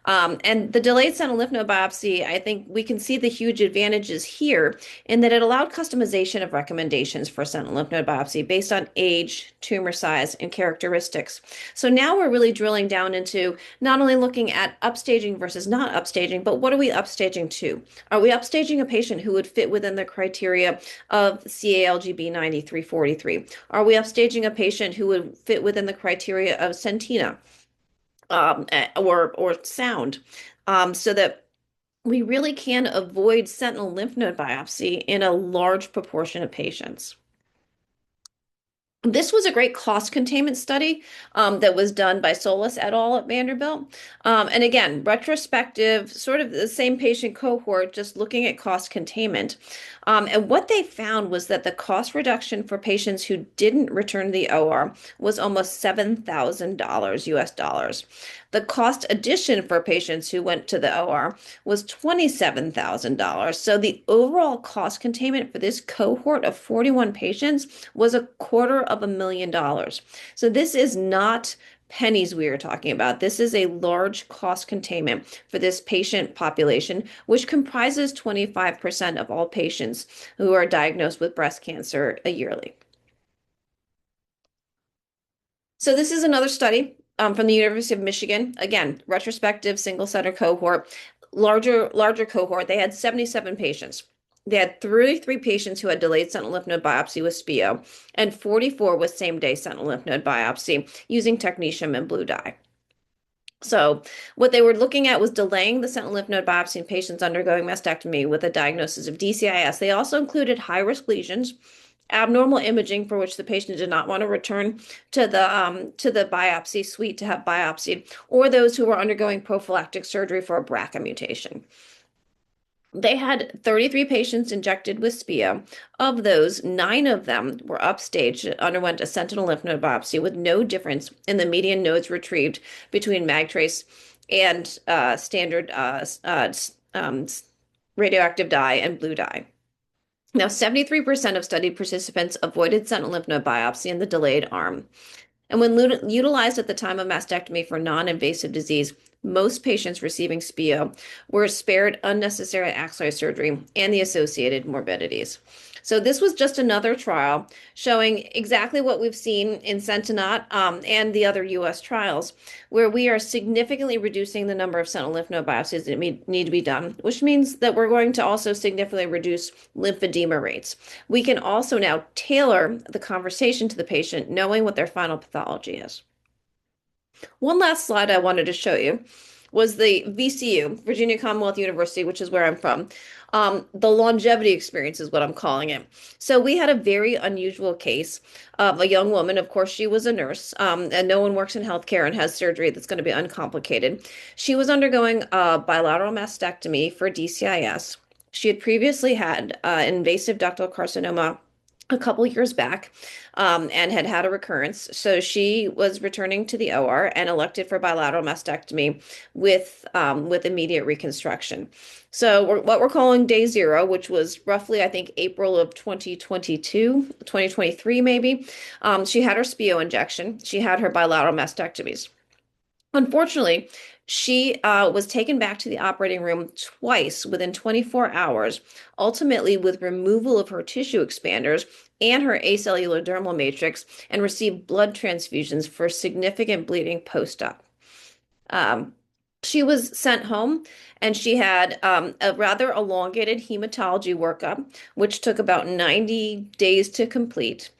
C: And the delayed sentinel lymph node biopsy, I think we can see the huge advantages here in that it allowed customization of recommendations for sentinel lymph node biopsy based on age, tumor size, and characteristics. So now we're really drilling down into not only looking at upstaging versus not upstaging, but what are we upstaging to? Are we upstaging a patient who would fit within the criteria of CALGB 9343? Are we upstaging a patient who would fit within the criteria of Sentina or sound, so that we really can avoid sentinel lymph node biopsy in a large proportion of patients? This was a great cost containment study that was done by Solis et al. At Vanderbilt. And again, retrospective, sort of the same patient cohort, just looking at cost containment. And what they found was that the cost reduction for patients who didn't return to the OR was almost $7,000 US dollars. The cost addition for patients who went to the OR was $27,000. So the overall cost containment for this cohort of 41 patients was $250,000. So this is not pennies we are talking about. This is a large cost containment for this patient population, which comprises 25% of all patients who are diagnosed with breast cancer yearly. So this is another study from the University of Michigan. Again, retrospective single center cohort, larger cohort. They had 77 patients. They had 33 patients who had delayed sentinel lymph node biopsy with SPIO and 44 with same-day sentinel lymph node biopsy using technetium and blue dye. So what they were looking at was delaying the sentinel lymph node biopsy in patients undergoing mastectomy with a diagnosis of DCIS. They also included high-risk lesions, abnormal imaging for which the patient did not want to return to the biopsy suite to have biopsied, or those who were undergoing prophylactic surgery for a BRCA mutation. They had 33 patients injected with SPIO. Of those, 9 of them were upstage and underwent a sentinel lymph node biopsy with no difference in the median nodes retrieved between magtrace and standard radioactive dye and blue dye. Now, 73% of studied participants avoided sentinel lymph node biopsy in the delayed arm. And when utilized at the time of mastectomy for non-invasive disease, most patients receiving SPIO were spared unnecessary axillary surgery and the associated morbidities. So this was just another trial showing exactly what we've seen in Sentinel and the other U.S. trials, where we are significantly reducing the number of sentinel lymph node biopsies that need to be done, which means that we're going to also significantly reduce lymphedema rates. We can also now tailor the conversation to the patient, knowing what their final pathology is. One last slide I wanted to show you was the VCU, Virginia Commonwealth University, which is where I'm from. The longevity experience is what I'm calling it. So we had a very unusual case of a young woman. Of course, she was a nurse, and no one works in healthcare and has surgery that's going to be uncomplicated. She was undergoing a bilateral mastectomy for DCIS. She had previously had invasive ductal carcinoma a couple years back and had a recurrence. So she was returning to the OR and elected for bilateral mastectomy with immediate reconstruction. So what we're calling day 0, which was roughly, I think, April of 2022, 2023 maybe, she had her SPIO injection. She had her bilateral mastectomies. Unfortunately, she was taken back to the operating room twice within 24 hours, ultimately with removal of her tissue expanders and her acellular dermal matrix, and received blood transfusions for significant bleeding post-op. She was sent home, and she had a rather elongated hematology workup, which took about 90 days to complete.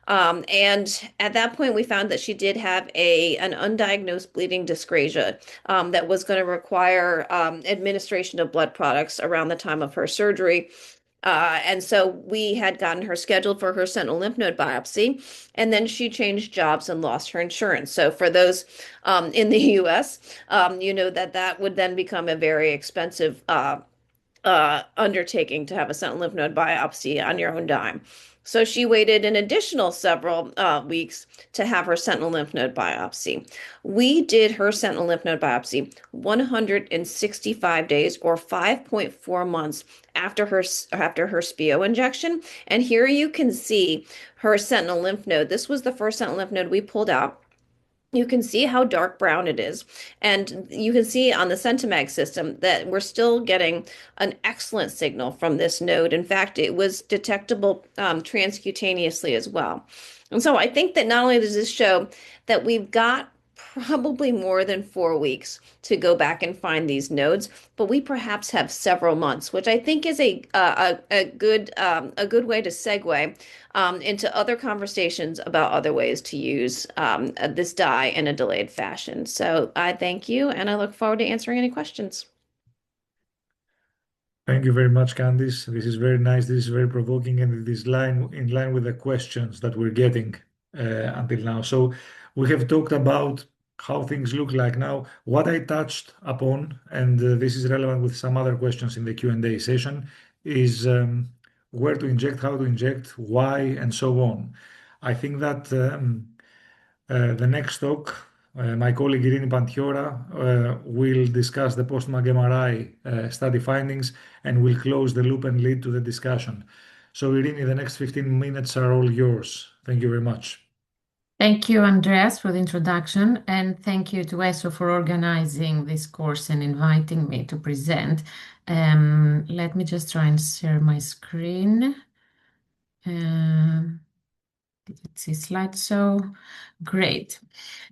C: And at that point, we found that she did have an undiagnosed bleeding dyscrasia that was going to require administration of blood products around the time of her surgery. And so we had gotten her scheduled for her sentinel lymph node biopsy, and then she changed jobs and lost her insurance. So for those in the US, you know that would then become a very expensive undertaking to have a sentinel lymph node biopsy on your own dime. So she waited an additional several weeks to have her sentinel lymph node biopsy. We did her sentinel lymph node biopsy 165 days or 5.4 months after her SPIO injection. And here you can see her sentinel lymph node. This was the first sentinel lymph node we pulled out. You can see how dark brown it is. And you can see on the Sentimag system that we're still getting an excellent signal from this node. In fact, it was detectable transcutaneously as well. And so I think that not only does this show that we've got probably more than 4 weeks to go back and find these nodes, but we perhaps have several months, which I think is a good way to segue into other conversations about other ways to use this dye in a delayed fashion. So I thank you, and I look forward to answering any questions.
A: Thank you very much, Candice. This is very nice. This is very provoking, and it is in line with the questions that we're getting until now. So we have talked about how things look like now. What I touched upon, and this is relevant with some other questions in the Q&A session, is where to inject, how to inject, why, and so on. I think that the next talk, my colleague Irini Pantiora will discuss the post-MAG MRI study findings and will close the loop and lead to the discussion. So Irini, the next 15 minutes are all yours. Thank you very much.
D: Thank you, Andreas, for the introduction, and thank you to ESO for organizing this course and inviting me to present. Let me just try and share my screen. Did you see slideshow? Great.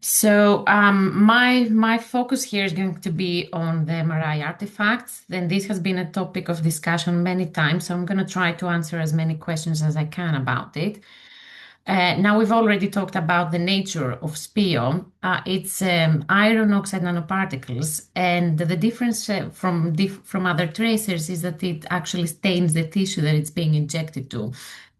D: So my focus here is going to be on the MRI artifacts. Then this has been a topic of discussion many times, so I'm going to try to answer as many questions as I can about it. Now we've already talked about the nature of SPIO. It's iron oxide nanoparticles, and the difference from other tracers is that it actually stains the tissue that it's being injected to.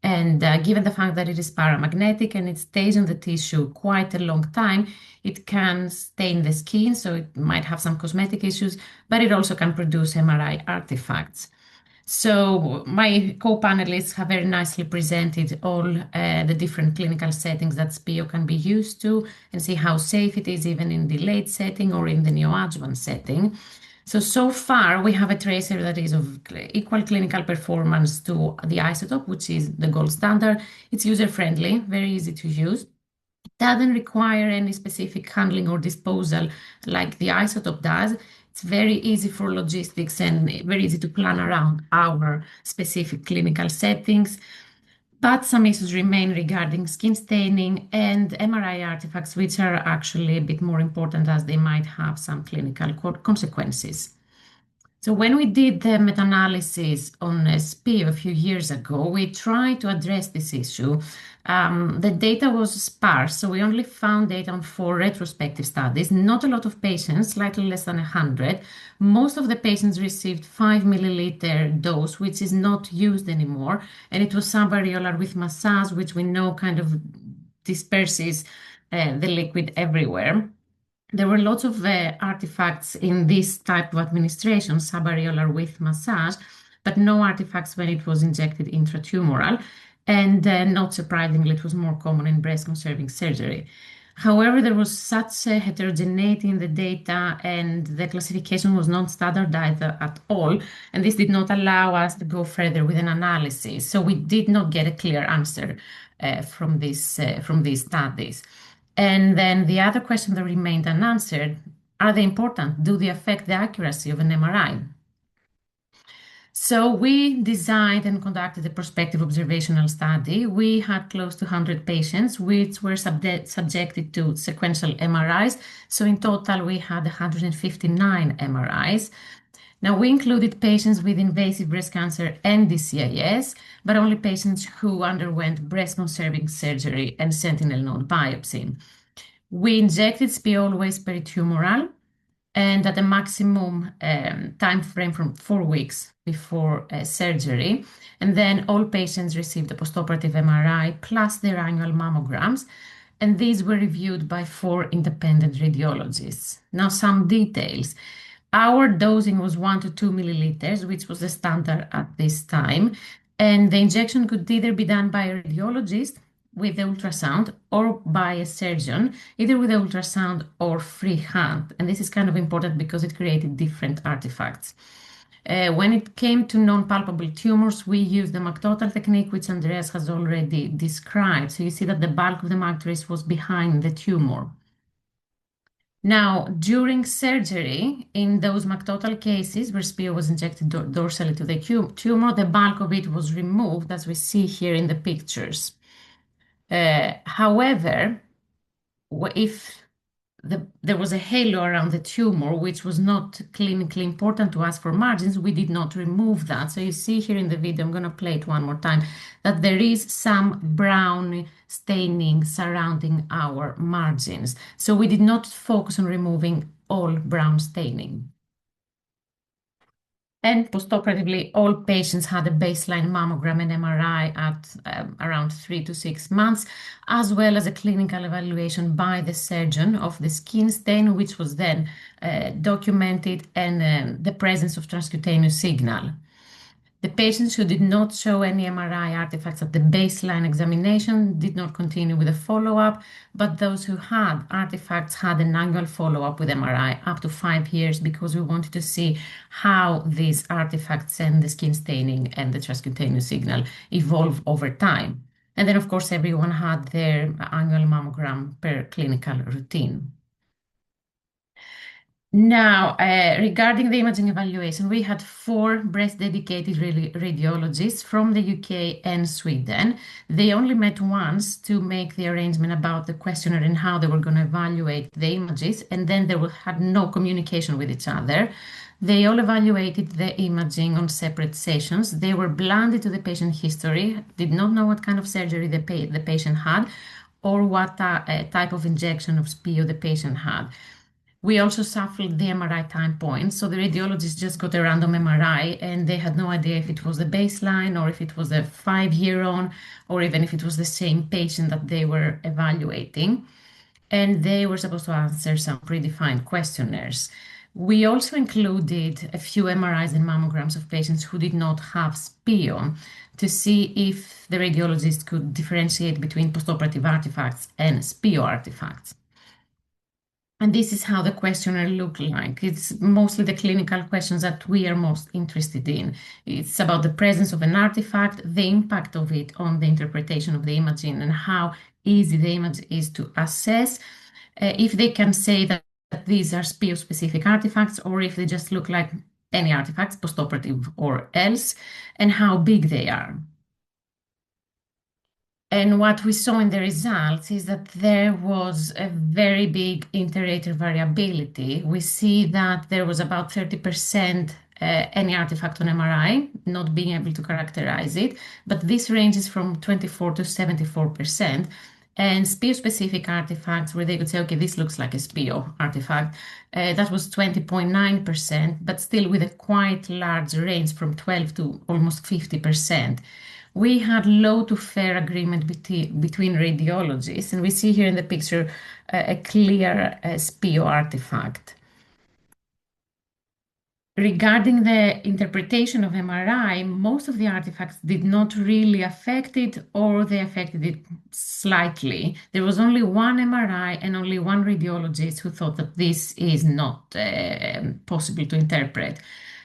D: And given the fact that it is paramagnetic and it stays on the tissue quite a long time, it can stain the skin, so it might have some cosmetic issues, but it also can produce MRI artifacts. So my co-panelists have very nicely presented all the different clinical settings that SPIO can be used to and see how safe it is even in the late setting or in the neoadjuvant setting. So far we have a tracer that is of equal clinical performance to the isotope, which is the gold standard. It's user-friendly, very easy to use. It doesn't require any specific handling or disposal like the isotope does. It's very easy for logistics and very easy to plan around our specific clinical settings. But some issues remain regarding skin staining and MRI artifacts, which are actually a bit more important as they might have some clinical consequences. So when we did the meta-analysis on SPIO a few years ago, we tried to address this issue. The data was sparse, so we only found data on 4 retrospective studies, not a lot of patients, slightly less than 100. Most of the patients received 5 milliliter dose, which is not used anymore, and it was subareolar with massage, which we know kind of disperses the liquid everywhere. There were lots of artifacts in this type of administration, subareolar with massage, but no artifacts when it was injected intratumoral. And not surprisingly, it was more common in breast conserving surgery. However, there was such a heterogeneity in the data and the classification was not standardized at all. And this did not allow us to go further with an analysis. So we did not get a clear answer from these studies. And then the other question that remained unanswered, are they important? Do they affect the accuracy of an MRI? So we designed and conducted a prospective observational study. We had close to 100 patients, which were subjected to sequential MRIs. So in total, we had 159 MRIs. Now, we included patients with invasive breast cancer and DCIS, but only patients who underwent breast-conserving surgery and sentinel node biopsy. We injected SPIO always peritumoral and at a maximum time frame from 4 weeks before surgery. And then all patients received a postoperative MRI plus their annual mammograms. And these were reviewed by 4 independent radiologists. Now, some details. Our dosing was 1 to 2 milliliters, which was the standard at this time. And the injection could either be done by a radiologist with the ultrasound or by a surgeon, either with the ultrasound or freehand. And this is kind of important because it created different artifacts. When it came to non-palpable tumors, we used the McTotal technique, which Andreas has already described. So you see that the bulk of the MAC trace was behind the tumor. Now, during surgery, in those McTotal cases where SPIO was injected dorsally to the tumor, the bulk of it was removed, as we see here in the pictures. However, if there was a halo around the tumor, which was not clinically important to us for margins, we did not remove that. So you see here in the video, I'm going to play it one more time, that there is some brown staining surrounding our margins. So we did not focus on removing all brown staining. And postoperatively, all patients had a baseline mammogram and MRI at around 3 to 6 months, as well as a clinical evaluation by the surgeon of the skin stain, which was then documented, and the presence of transcutaneous signal. The patients who did not show any MRI artifacts at the baseline examination did not continue with a follow-up, but those who had artifacts had an annual follow-up with MRI up to 5 years because we wanted to see how these artifacts and the skin staining and the transcutaneous signal evolve over time. And then, of course, everyone had their annual mammogram per clinical routine. Now, regarding the imaging evaluation, we had 4 breast-dedicated radiologists from the UK and Sweden. They only met once to make the arrangement about the questionnaire and how they were going to evaluate the images, and then they had no communication with each other. They all evaluated the imaging on separate sessions. They were blinded to the patient history, did not know what kind of surgery the patient had, or what type of injection of SPIO the patient had. We also shuffled the MRI time points. So the radiologist just got a random MRI and they had no idea if it was the baseline or if it was a 5-year on, or even if it was the same patient that they were evaluating. And they were supposed to answer some predefined questionnaires. We also included a few MRIs and mammograms of patients who did not have SPIO to see if the radiologist could differentiate between postoperative artifacts and SPIO artifacts. And this is how the questionnaire looked like. It's mostly the clinical questions that we are most interested in. It's about the presence of an artifact, the impact of it on the interpretation of the imaging, and how easy the image is to assess. If they can say that these are SPIO-specific artifacts, or if they just look like any artifacts, postoperative or else, and how big they are. And what we saw in the results is that there was a very big inter-rater variability. We see that there was about 30% any artifact on MRI, not being able to characterize it, but this ranges from 24 to 74%. And SPIO-specific artifacts, where they could say, okay, this looks like a SPIO artifact, that was 20.9%, but still with a quite large range from 12 to almost 50%. We had low to fair agreement between radiologists, and we see here in the picture a clear SPIO artifact. Regarding the interpretation of MRI, most of the artifacts did not really affect it, or they affected it slightly. There was only one MRI and only one radiologist who thought that this is not possible to interpret.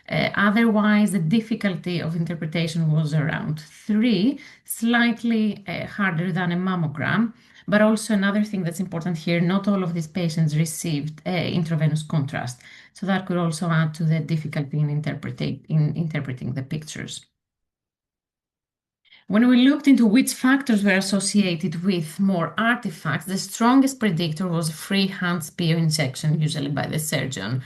D: Otherwise, the difficulty of interpretation was around 3, slightly harder than a mammogram. But also another thing that's important here, not all of these patients received intravenous contrast. So that could also add to the difficulty in interpreting the pictures. When we looked into which factors were associated with more artifacts, the strongest predictor was freehand SPIO injection, usually by the surgeon.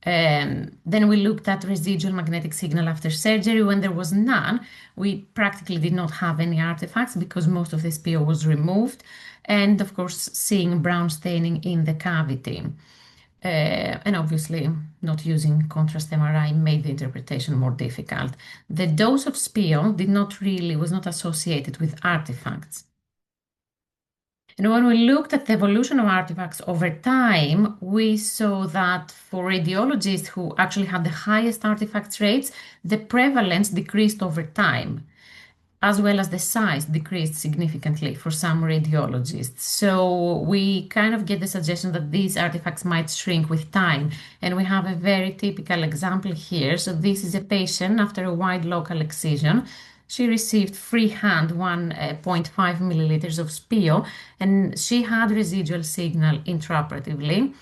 D: Then we looked at residual magnetic signal after surgery. When there was none, we practically did not have any artifacts because most of the SPIO was removed. And of course, seeing brown staining in the cavity. And obviously, not using contrast MRI made the interpretation more difficult. The dose of SPIO was not associated with artifacts. And when we looked at the evolution of artifacts over time, we saw that for radiologists who actually had the highest artifacts rates, the prevalence decreased over time, as well as the size decreased significantly for some radiologists. So we kind of get the suggestion that these artifacts might shrink with time. And we have a very typical example here. So this is a patient after a wide local excision. She received freehand 1.5 milliliters of SPIO, and she had residual signal intraoperatively.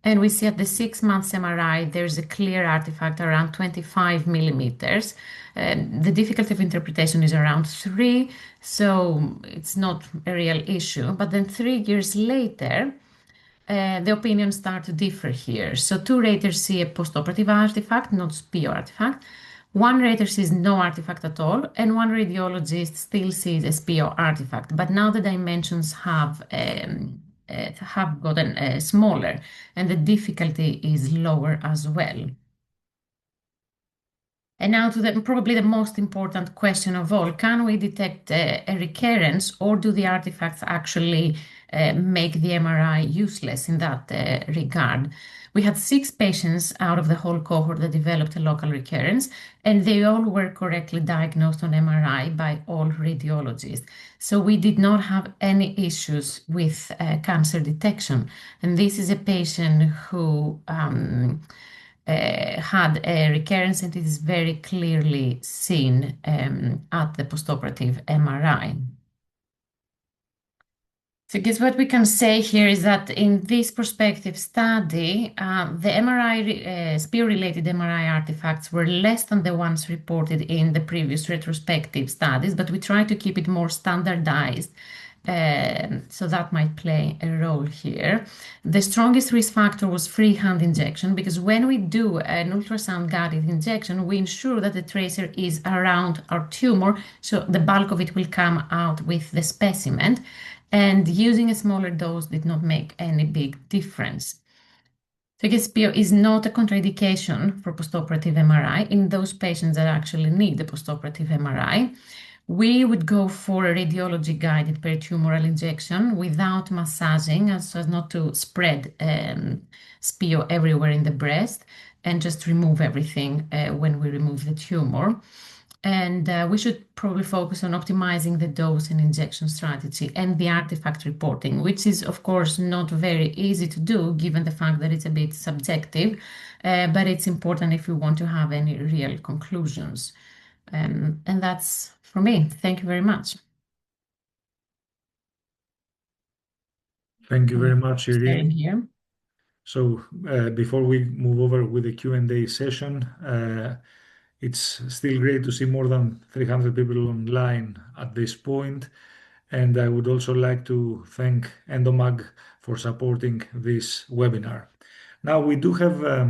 D: And we see at the 6 months MRI, there's a clear artifact around 25 millimeters. The difficulty of interpretation is around 3, so it's not a real issue. But then 3 years later, the opinions start to differ here. So 2 raters see a postoperative artifact, not SPIO artifact. 1 rater sees no artifact at all, and 1 radiologist still sees a SPIO artifact. But now the dimensions have gotten smaller, and the difficulty is lower as well. And now to probably the most important question of all, can we detect a recurrence, or do the artifacts actually make the MRI useless in that regard? We had 6 patients out of the whole cohort that developed a local recurrence, and they all were correctly diagnosed on MRI by all radiologists. So we did not have any issues with cancer detection. And this is a patient who had a recurrence, and it is very clearly seen at the postoperative MRI. So I guess what we can say here is that in this prospective study, the SPIO-related MRI artifacts were less than the ones reported in the previous retrospective studies, but we try to keep it more standardized. So that might play a role here. The strongest risk factor was freehand injection, because when we do an ultrasound guided injection, we ensure that the tracer is around our tumor, so the bulk of it will come out with the specimen. And using a smaller dose did not make any big difference. So I guess SPIO is not a contraindication for postoperative MRI in those patients that actually need the postoperative MRI. We would go for a radiology-guided peritumoral injection without massaging, so as not to spread SPIO everywhere in the breast, and just remove everything when we remove the tumor. And we should probably focus on optimizing the dose and injection strategy and the artifact reporting, which is, of course, not very easy to do given the fact that it's a bit subjective, but it's important if we want to have any real conclusions. And that's for me. Thank you very much.
A: Thank you very much,
D: Staying
A: Irene.
D: here.
A: So before we move over with the Q&A session, it's still great to see more than 300 people online at this point. And I would also like to thank Endomag for supporting this webinar. Now, we do have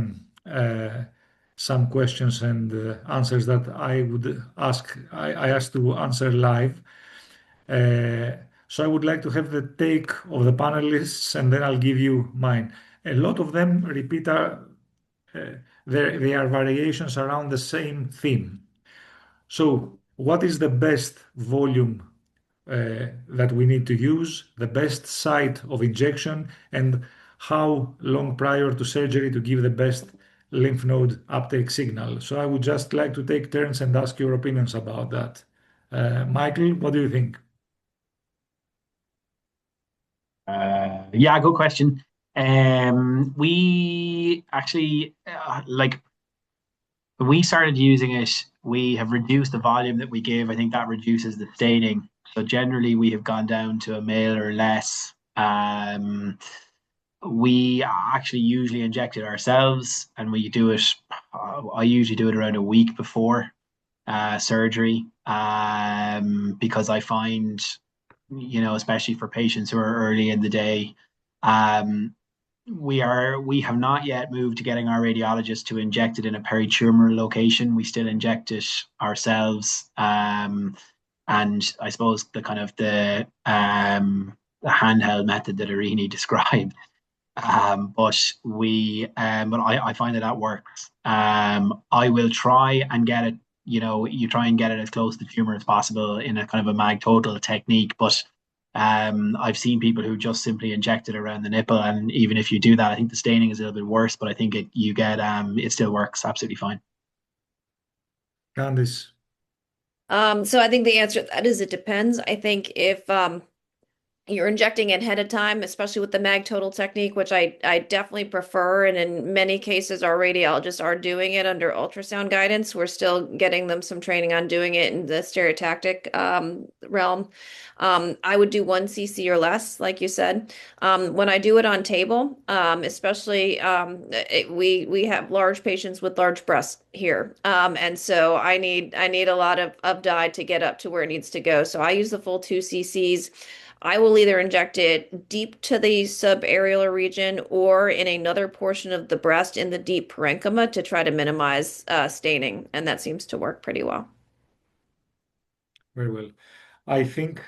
A: some questions and answers that I would ask, I asked to answer live. So I would like to have the take of the panelists, and then I'll give you mine. A lot of them repeat there are variations around the same theme. So what is the best volume that we need to use, the best site of injection, and how long prior to surgery to give the best lymph node uptake signal? So I would just like to take turns and ask your opinions about that. Michael, what do you think?
B: Yeah, good question. We actually when we started using it, we have reduced the volume that we give. I think that reduces the staining. So generally, we have gone down to a mil or less. We actually usually inject it ourselves, and we do it. I usually do it around a week before surgery, because I find, especially for patients who are early in the day, we have not yet moved to getting our radiologist to inject it in a peritumoral location. We still inject it ourselves, and I suppose the kind of the handheld method that Irene described. But I find that works. I will try and get it. You try and get it as close to the tumor as possible in a kind of a mag total technique, but I've seen people who just simply inject it around the nipple, and even if you do that, I think the staining is a little bit worse, but I think it still works absolutely fine.
A: Candice.
C: So I think the answer to that is it depends. I think if you're injecting it ahead of time, especially with the mag total technique, which I definitely prefer. And in many cases, our radiologists are doing it under ultrasound guidance. We're still getting them some training on doing it in the stereotactic realm. I would do 1 cc or less, like you said. When I do it on table, especially we have large patients with large breasts here. And so I need a lot of dye to get up to where it needs to go. So I use the full 2 cc's. I will either inject it deep to the subareolar region or in another portion of the breast in the deep parenchyma to try to minimize staining, and that seems to work pretty well.
A: Very well. I think,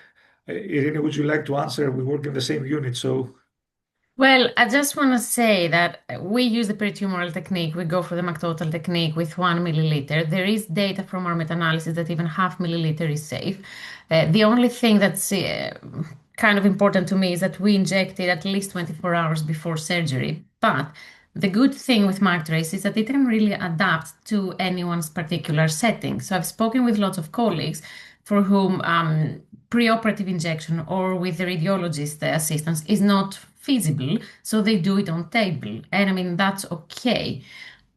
A: Irene, would you like to answer? We work in the same unit, so.
D: Well, I just want to say that we use the peritumoral technique. We go for the McTotal technique with 1 milliliter. There is data from our meta-analysis that even half milliliter is safe. The only thing that's kind of important to me is that we inject it at least 24 hours before surgery. But the good thing with MagTrace is that it can really adapt to anyone's particular setting. So I've spoken with lots of colleagues for whom preoperative injection or with the radiologist assistance is not feasible, so they do it on table. And I mean, that's okay.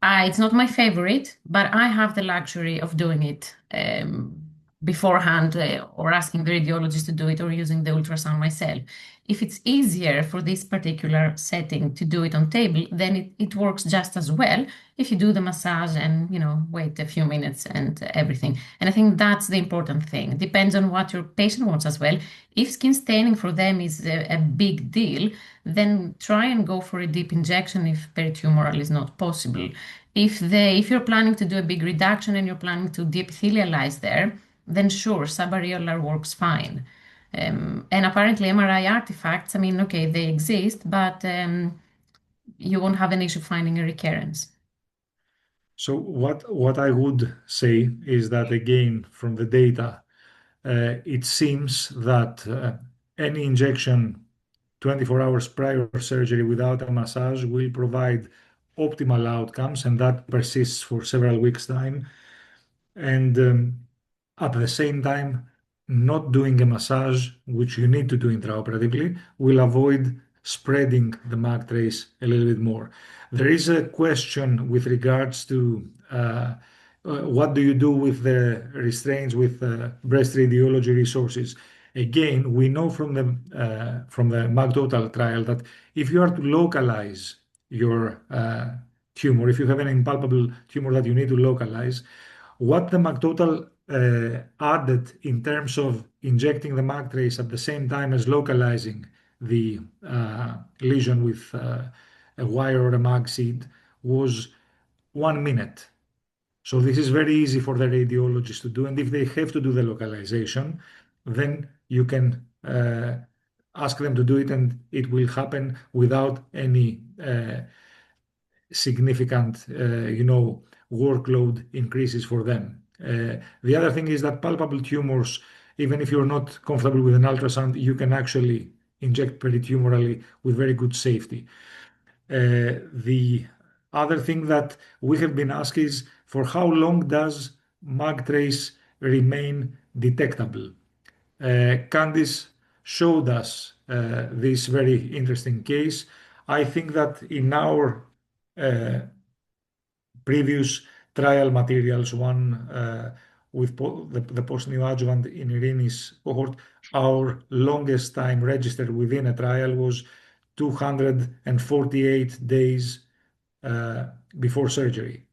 D: It's not my favorite, but I have the luxury of doing it beforehand or asking the radiologist to do it or using the ultrasound myself. If it's easier for this particular setting to do it on table, then it works just as well if you do the massage and wait a few minutes and everything. And I think that's the important thing. It depends on what your patient wants as well. If skin staining for them is a big deal, then try and go for a deep injection if peritumoral is not possible. If you're planning to do a big reduction and you're planning to deepithelialize there, then sure, subareolar works fine. And apparently MRI artifacts, I mean, okay, they exist, but you won't have an issue finding a recurrence.
A: So what I would say is that again, from the data, it seems that any injection 24 hours prior surgery without a massage will provide optimal outcomes, and that persists for several weeks' time. And at the same time, not doing a massage, which you need to do intraoperatively, will avoid spreading the MAC trace a little bit more. There is a question with regards to what do you do with the restraints with breast radiology resources. Again, we know from the MAC total trial that if you are to localize your tumor, if you have an impalpable tumor that you need to localize, what the McTotal added in terms of injecting the MAC trace at the same time as localizing the lesion with a wire or a MAC seed was 1 minute. So this is very easy for the radiologist to do. And if they have to do the localization, then you can ask them to do it, and it will happen without any significant, workload increases for them. The other thing is that palpable tumors, even if you're not comfortable with an ultrasound, you can actually inject peritumorally with very good safety. The other thing that we have been asked is for how long does MAG trace remain detectable? Candice showed us this very interesting case. I think that in our previous trial materials, one with the post-neoadjuvant in Irinis cohort, our longest time registered within a trial was 248 days before surgery.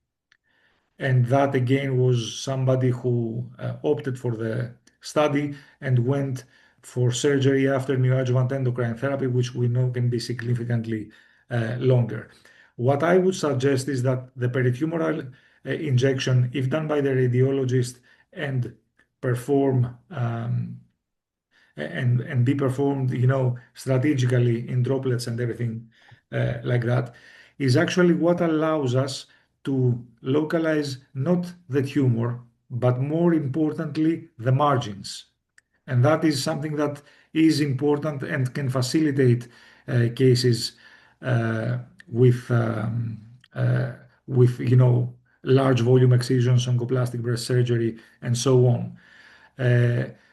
A: And that again was somebody who opted for the study and went for surgery after neoadjuvant endocrine therapy, which we know can be significantly longer. What I would suggest is that the peritumoral injection, if done by the radiologist and perform and be performed, strategically in droplets and everything like that, is actually what allows us to localize not the tumor, but more importantly, the margins. And that is something that is important and can facilitate cases with large volume excisions, oncoplastic breast surgery, and so on.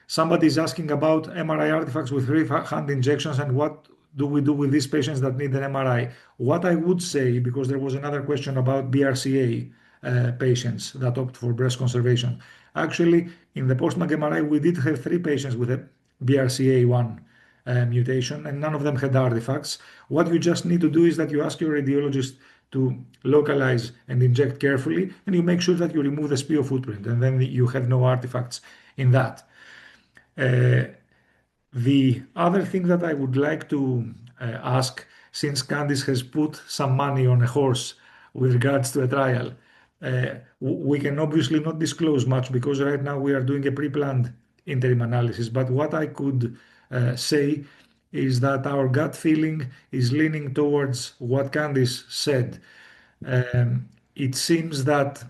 A: Somebody is asking about MRI artifacts with free-hand injections and what do we do with these patients that need an MRI? What I would say, because there was another question about BRCA patients that opt for breast conservation. Actually, in the post-MAG MRI, we did have 3 patients with a BRCA1 mutation, and none of them had artifacts. What you just need to do is that you ask your radiologist to localize and inject carefully, and you make sure that you remove the SPIO footprint, and then you have no artifacts in that. The other thing that I would like to ask, since Candice has put some money on a horse with regards to a trial, we can obviously not disclose much because right now we are doing a pre-planned interim analysis. But what I could say is that our gut feeling is leaning towards what Candice said. It seems that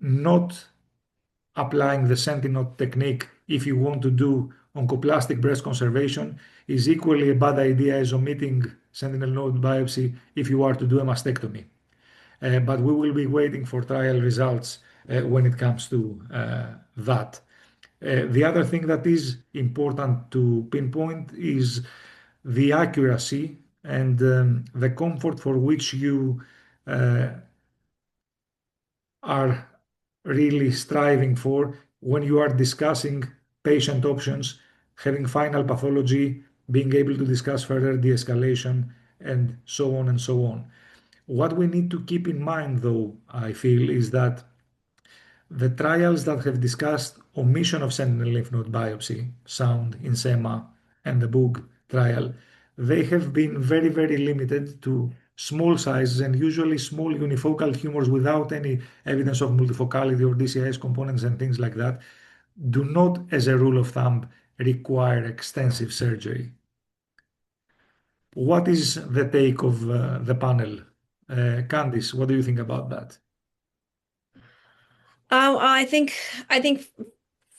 A: not applying the Sentinel technique if you want to do oncoplastic breast conservation is equally a bad idea as omitting sentinel node biopsy if you are to do a mastectomy. But we will be waiting for trial results when it comes to that. The other thing that is important to pinpoint is the accuracy and the comfort for which you are really striving for when you are discussing patient options, having final pathology, being able to discuss further de-escalation, and so on and so on. What we need to keep in mind, though, I feel, is that the trials that have discussed omission of sentinel lymph node biopsy, sound in SEMA, and the BOOG trial, they have been very, very limited to small sizes and usually small unifocal tumors without any evidence of multifocality or DCIS components and things like that, do not, as a rule of thumb, require extensive surgery. What is the take of the panel? Candice, what do you think about that?
C: I think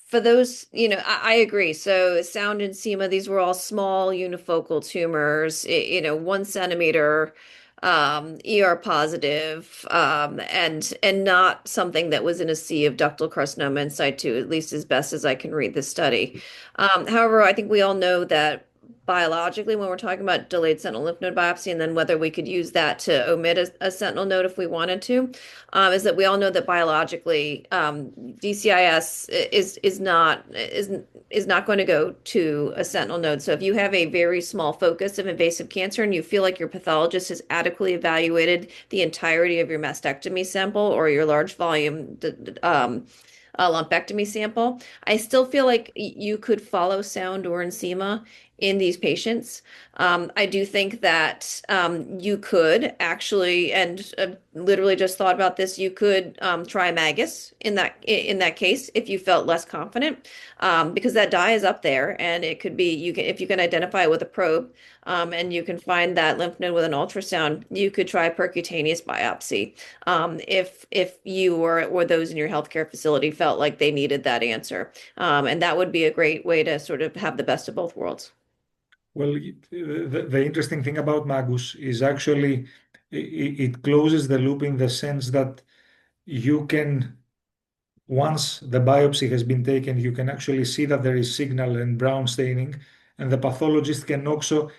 C: for those, I agree. So sound and SEMA, these were all small unifocal tumors, 1 centimeter, ER positive, and not something that was in a sea of ductal carcinoma in situ, at least as best as I can read the study. However, I think we all know that biologically, when we're talking about delayed sentinel lymph node biopsy, and then whether we could use that to omit a sentinel node if we wanted to, is that we all know that biologically, DCIS is not going to go to a sentinel node. So if you have a very small focus of invasive cancer and you feel like your pathologist has adequately evaluated the entirety of your mastectomy sample or your large volume lumpectomy sample, I still feel like you could follow sound or enzema in these patients. I do think that you could actually, and literally just thought about this, you could try Magus in that case if you felt less confident, because that dye is up there, and it could be if you can identify it with a probe, and you can find that lymph node with an ultrasound, you could try percutaneous biopsy if you or those in your healthcare facility felt like they needed that answer, and that would be a great way to sort of have the best of both worlds.
A: Well, the interesting thing about Magus is actually it closes the loop in the sense that you can, once the biopsy has been taken, you can actually see that there is signal and brown staining, and the pathologist can also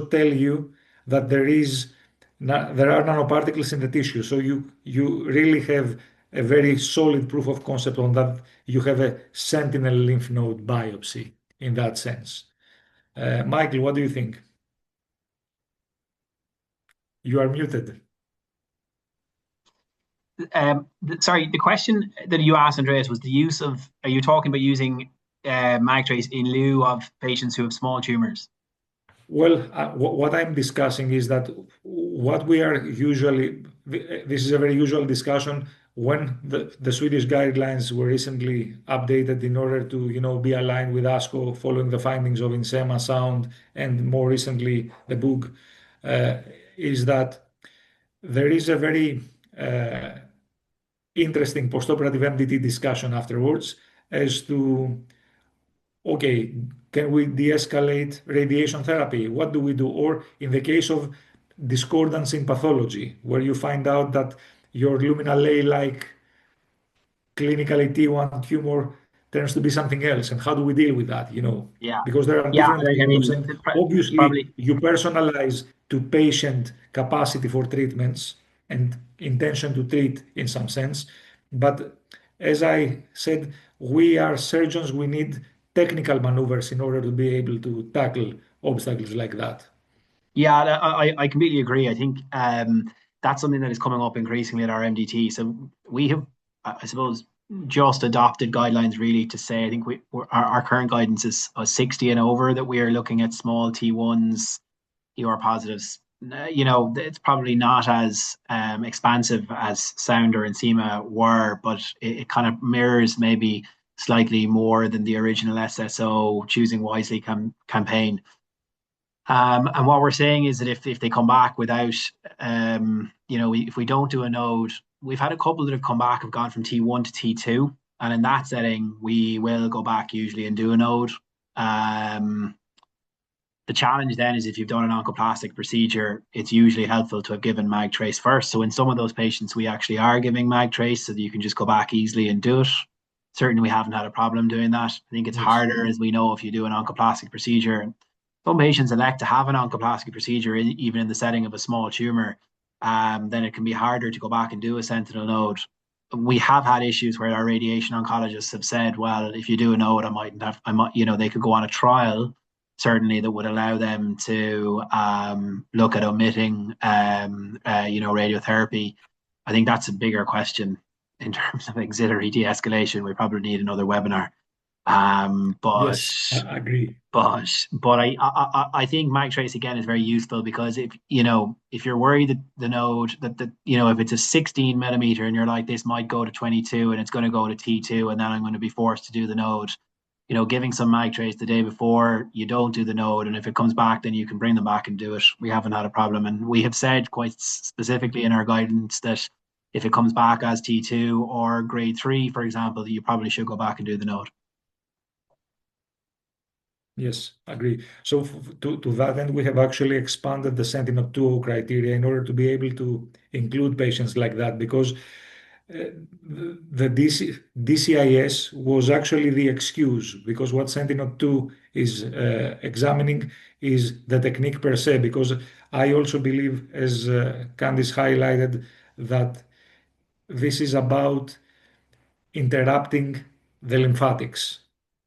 A: tell you that there are nanoparticles in the tissue. So you really have a very solid proof of concept on that you have a sentinel lymph node biopsy in that sense. Michael, what do you think? You are muted.
B: Sorry, the question that you asked, Andreas, was are you talking about using MagTrace in lieu of patients who have small tumors?
A: Well, what I'm discussing is that what we are usually, this is a very usual discussion when the Swedish guidelines were recently updated in order to, be aligned with ASCO following the findings of INSEMA Sound and more recently the BOOG, is that there is a very interesting postoperative MDT discussion afterwards as to, okay, can we de-escalate radiation therapy? What do we do? Or in the case of discordance in pathology, where you find out that your luminal lay-like clinically T1 tumor turns to be something else, and how do we deal with that?
B: Yeah.
A: Because there are
B: Yeah,
A: different
B: like, I
A: windows,
B: mean,
A: and obviously
B: probably.
A: you personalize to patient capacity for treatments and intention to treat in some sense. But as I said, we are surgeons, we need technical maneuvers in order to be able to tackle obstacles like that.
B: Yeah, I completely agree. I think that's something that is coming up increasingly at our MDT. So we have, I suppose, just adopted guidelines really to say, I think our current guidance is 60 and over, that we are looking at small T1s, ER positives. It's probably not as expansive as Sounder and SEMA were, but it kind of mirrors maybe slightly more than the original SSO Choosing Wisely campaign. And what we're saying is that if they come back without, if we don't do a node, we've had a couple that have come back, have gone from T1 to T2. And in that setting, we will go back usually and do a node. The challenge then is if you've done an oncoplastic procedure, it's usually helpful to have given MagTrace first. So in some of those patients, we actually are giving MagTrace so that you can just go back easily and do it. Certainly, we haven't had a problem doing that. I think it's
A: Yes.
B: harder, as we know, if you do an oncoplastic procedure. Some patients elect to have an oncoplastic procedure even in the setting of a small tumor. Then it can be harder to go back and do a sentinel node. we have had issues where our radiation oncologists have said, well, if you do a node, I might, they could go on a trial, certainly that would allow them to look at omitting, radiotherapy. I think that's a bigger question in terms of auxiliary de-escalation. We probably need another webinar. But
A: Yes, I agree.
B: I think MagTrace again is very useful because if you're worried that the node that if it's a 16 millimeter and you're like, this might go to 22 and it's going to go to T2 and then I'm going to be forced to do the node, giving some MagTrace the day before you don't do the node, and if it comes back then you can bring them back and do it. We haven't had a problem, and we have said quite specifically in our guidance that if it comes back as T2 or grade 3, for example, you probably should go back and do the node.
A: Yes, agree. So to that end, we have actually expanded the Sentinel-2 criteria in order to be able to include patients like that, because the DCIS was actually the excuse, because what Sentinel-2 is examining is the technique per se, because I also believe, as Candice highlighted, that this is about interrupting the lymphatics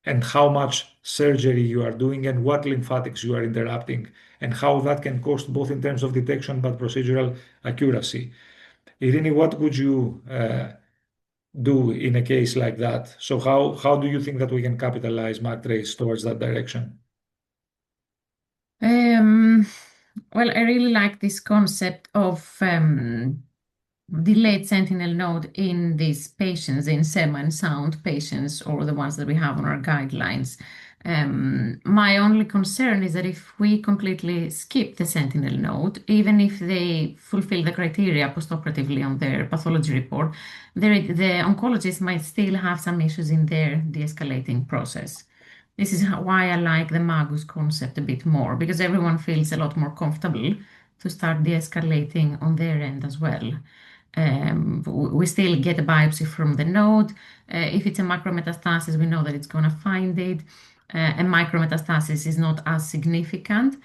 A: and how much surgery you are doing and what lymphatics you are interrupting and how that can cost both in terms of detection but procedural accuracy. Irini, what would you do in a case like that? So how do you think that we can capitalize MagTrace towards that direction?
D: Well, I really like this concept of delayed sentinel node in these patients, in SEMA and sound patients, or the ones that we have on our guidelines. My only concern is that if we completely skip the sentinel node, even if they fulfill the criteria postoperatively on their pathology report, the oncologist might still have some issues in their de-escalating process. This is why I like the MAGUS concept a bit more, because everyone feels a lot more comfortable to start de-escalating on their end as well. We still get a biopsy from the node. If it's a macrometastasis, we know that it's going to find it. And micrometastasis is not as significant.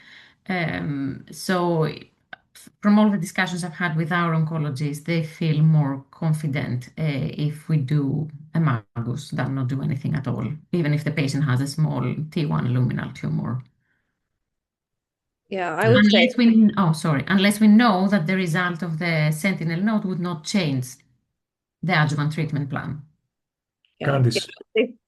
D: So from all the discussions I've had with our oncologists, they feel more confident if we do a MAGUS than not do anything at all, even if the patient has a small T1 luminal tumor.
C: Yeah, I would say.
D: Unless we know that the result of the sentinel node would not change the adjuvant treatment plan.
C: Yeah.
A: Candice.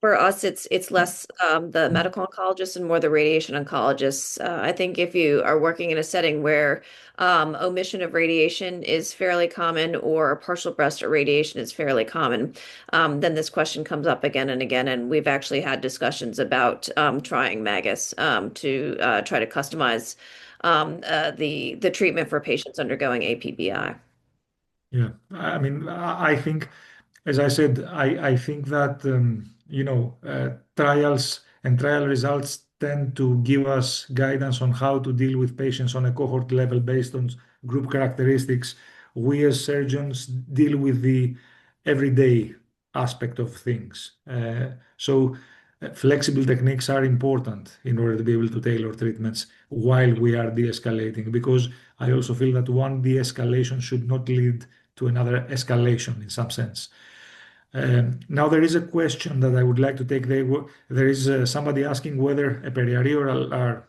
C: For us, it's less the medical oncologist and more the radiation oncologists. I think if you are working in a setting where omission of radiation is fairly common or partial breast irradiation is fairly common, then this question comes up again and again. And we've actually had discussions about trying MAGUS to try to customize the treatment for patients undergoing APBI.
A: Yeah, I mean, I think, as I said, I think that trials and trial results tend to give us guidance on how to deal with patients on a cohort level based on group characteristics. We as surgeons deal with the everyday aspect of things. Flexible techniques are important in order to be able to tailor treatments while we are de-escalating, because I also feel that one de-escalation should not lead to another escalation in some sense. Now there is a question that I would like to take. There is somebody asking whether a periareolar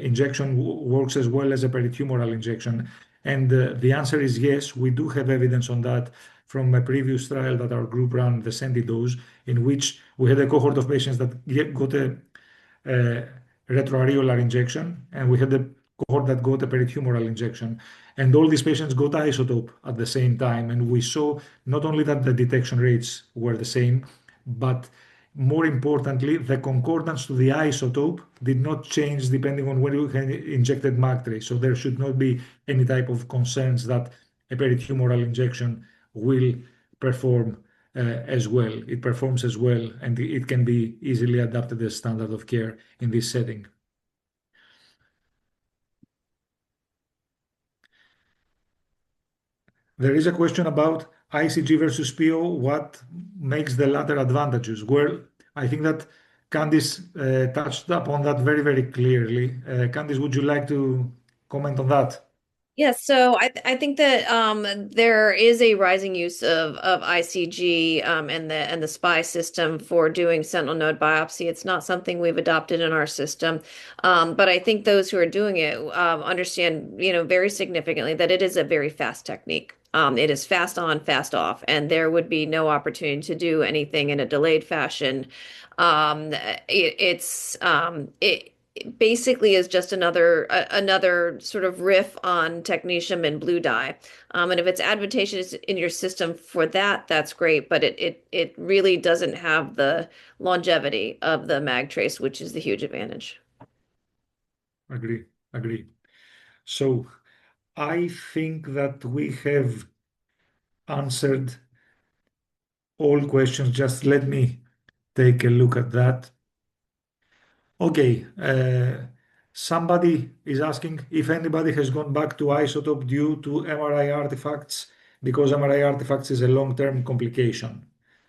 A: injection works as well as a peritumoral injection. And the answer is yes, we do have evidence on that from a previous trial that our group ran, the SENTI-DOSE, in which we had a cohort of patients that got a retroareolar injection, and we had a cohort that got a peritumoral injection. And all these patients got isotope at the same time. And we saw not only that the detection rates were the same, but more importantly, the concordance to the isotope did not change depending on when you injected MagTrace. So there should not be any type of concerns that a peritumoral injection will perform as well. It performs as well, and it can be easily adapted as standard of care in this setting. There is a question about ICG versus SPIO. What makes the latter advantageous? Well, I think that Candice touched upon that very, very clearly. Candice, would you like to comment on that?
C: Yes, so I think that there is a rising use of ICG and the SPI system for doing sentinel node biopsy. It's not something we've adopted in our system, but I think those who are doing it understand, very significantly that it is a very fast technique. It is fast on, fast off, and there would be no opportunity to do anything in a delayed fashion. It basically is just another sort of riff on technetium and blue dye. And if it's advantageous in your system for that, that's great. But it really doesn't have the longevity of the mag trace, which is the huge advantage.
A: Agree, agree. So I think that we have answered all questions. Just let me take a look at that. Okay, somebody is asking if anybody has gone back to isotope due to MRI artifacts, because MRI artifacts is a long-term complication.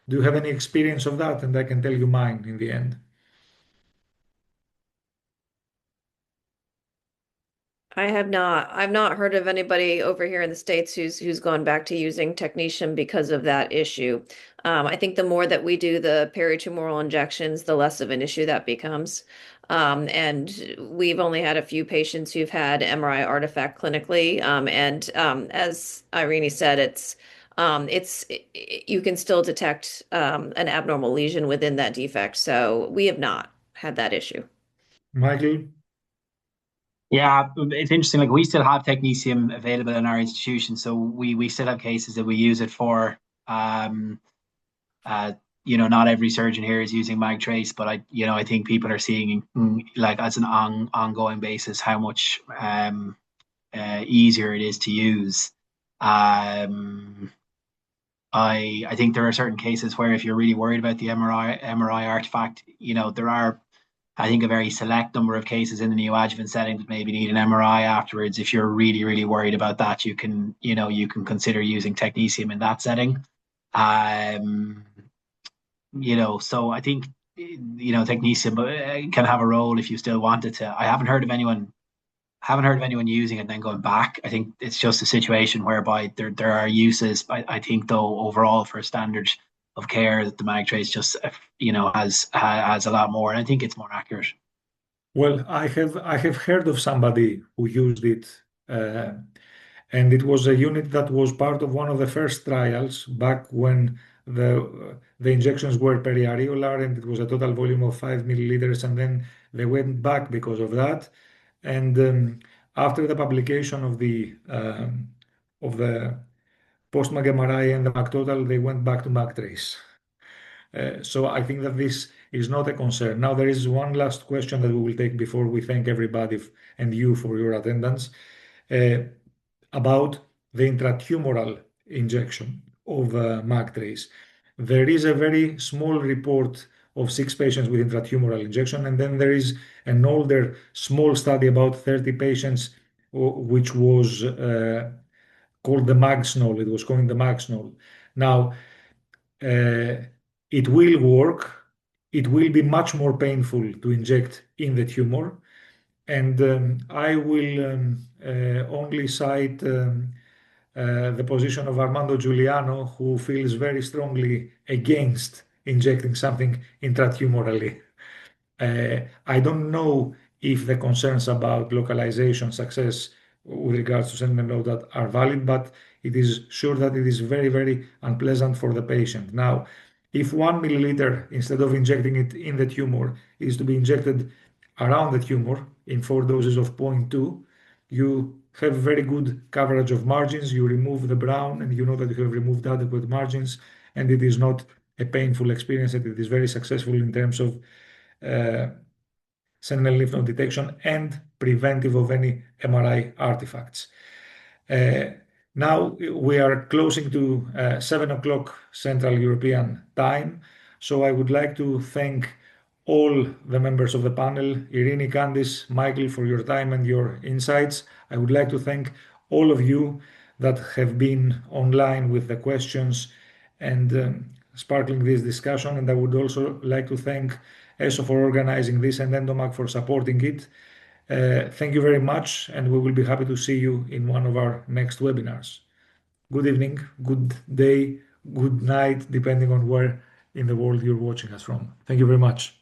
A: Do you have any experience of that? And I can tell you mine in the end.
C: I have not. I've not heard of anybody over here in the States who's gone back to using technetium because of that issue. I think the more that we do the peritumoral injections, the less of an issue that becomes. And we've only had a few patients who've had MRI artifact clinically. And as Irene said, you can still detect an abnormal lesion within that defect. So we have not had that issue.
A: Michael?
B: Yeah, it's interesting. Like we still have technetium available in our institution, so we still have cases that we use it for. Not every surgeon here is using mag trace, but I think people are seeing like as an ongoing basis how much easier it is to use. I think there are certain cases where if you're really worried about the MRI artifact, there are, I think, a very select number of cases in the neoadjuvant setting that maybe need an MRI afterwards. If you're really, really worried about that, you can consider using technetium in that setting. So I think, technetium can have a role if you still wanted to. I haven't heard of anyone using it and then going back. I think it's just a situation whereby there are uses. I think though overall for a standard of care that the mag trace just has a lot more, and I think it's more accurate.
A: Well, I have heard of somebody who used it, uh, and it was a unit that was part of one of the first trials back when the injections were periareolar, and it was a total volume of 5 milliliters, and then they went back because of that. And after the publication of the post-mag MRI and the mag total, they went back to mag trace. So I think that this is not a concern. Now, there is one last question that we will take before we thank everybody and you for your attendance, uh, about the intratumoral injection of mag trace. There is a very small report of 6 patients with intratumoral injection, and then there is an older small study about 30 patients, which was called the MAGSNOL. It was called the MAGSNOL. Now, uh, it will work. It will be much more painful to inject in the tumor. And I will only cite the position of Armando Giuliano, who feels very strongly against injecting something intratumorally. I don't know if the concerns about localization success with regards to sentinel node that are valid, but it is sure that it is very, very unpleasant for the patient. Now, if 1 milliliter, instead of injecting it in the tumor, is to be injected around the tumor in 4 doses of 0.2, you have very good coverage of margins. You remove the brown, and you know that you have removed adequate margins, and it is not a painful experience, and it is very successful in terms of uh, sentinel lymph node detection and preventive of any MRI artifacts. Now we are closing to 7 o'clock Central European time, so I would like to thank all the members of the panel, Irene, Candice, Michael, for your time and your insights. I would like to thank all of you that have been online with the questions and sparkling this discussion. And I would also like to thank ESO for organizing this and Endomag for supporting it. Thank you very much, and we will be happy to see you in one of our next webinars. Good evening, good day, good night, depending on where in the world you're watching us from. Thank you very much.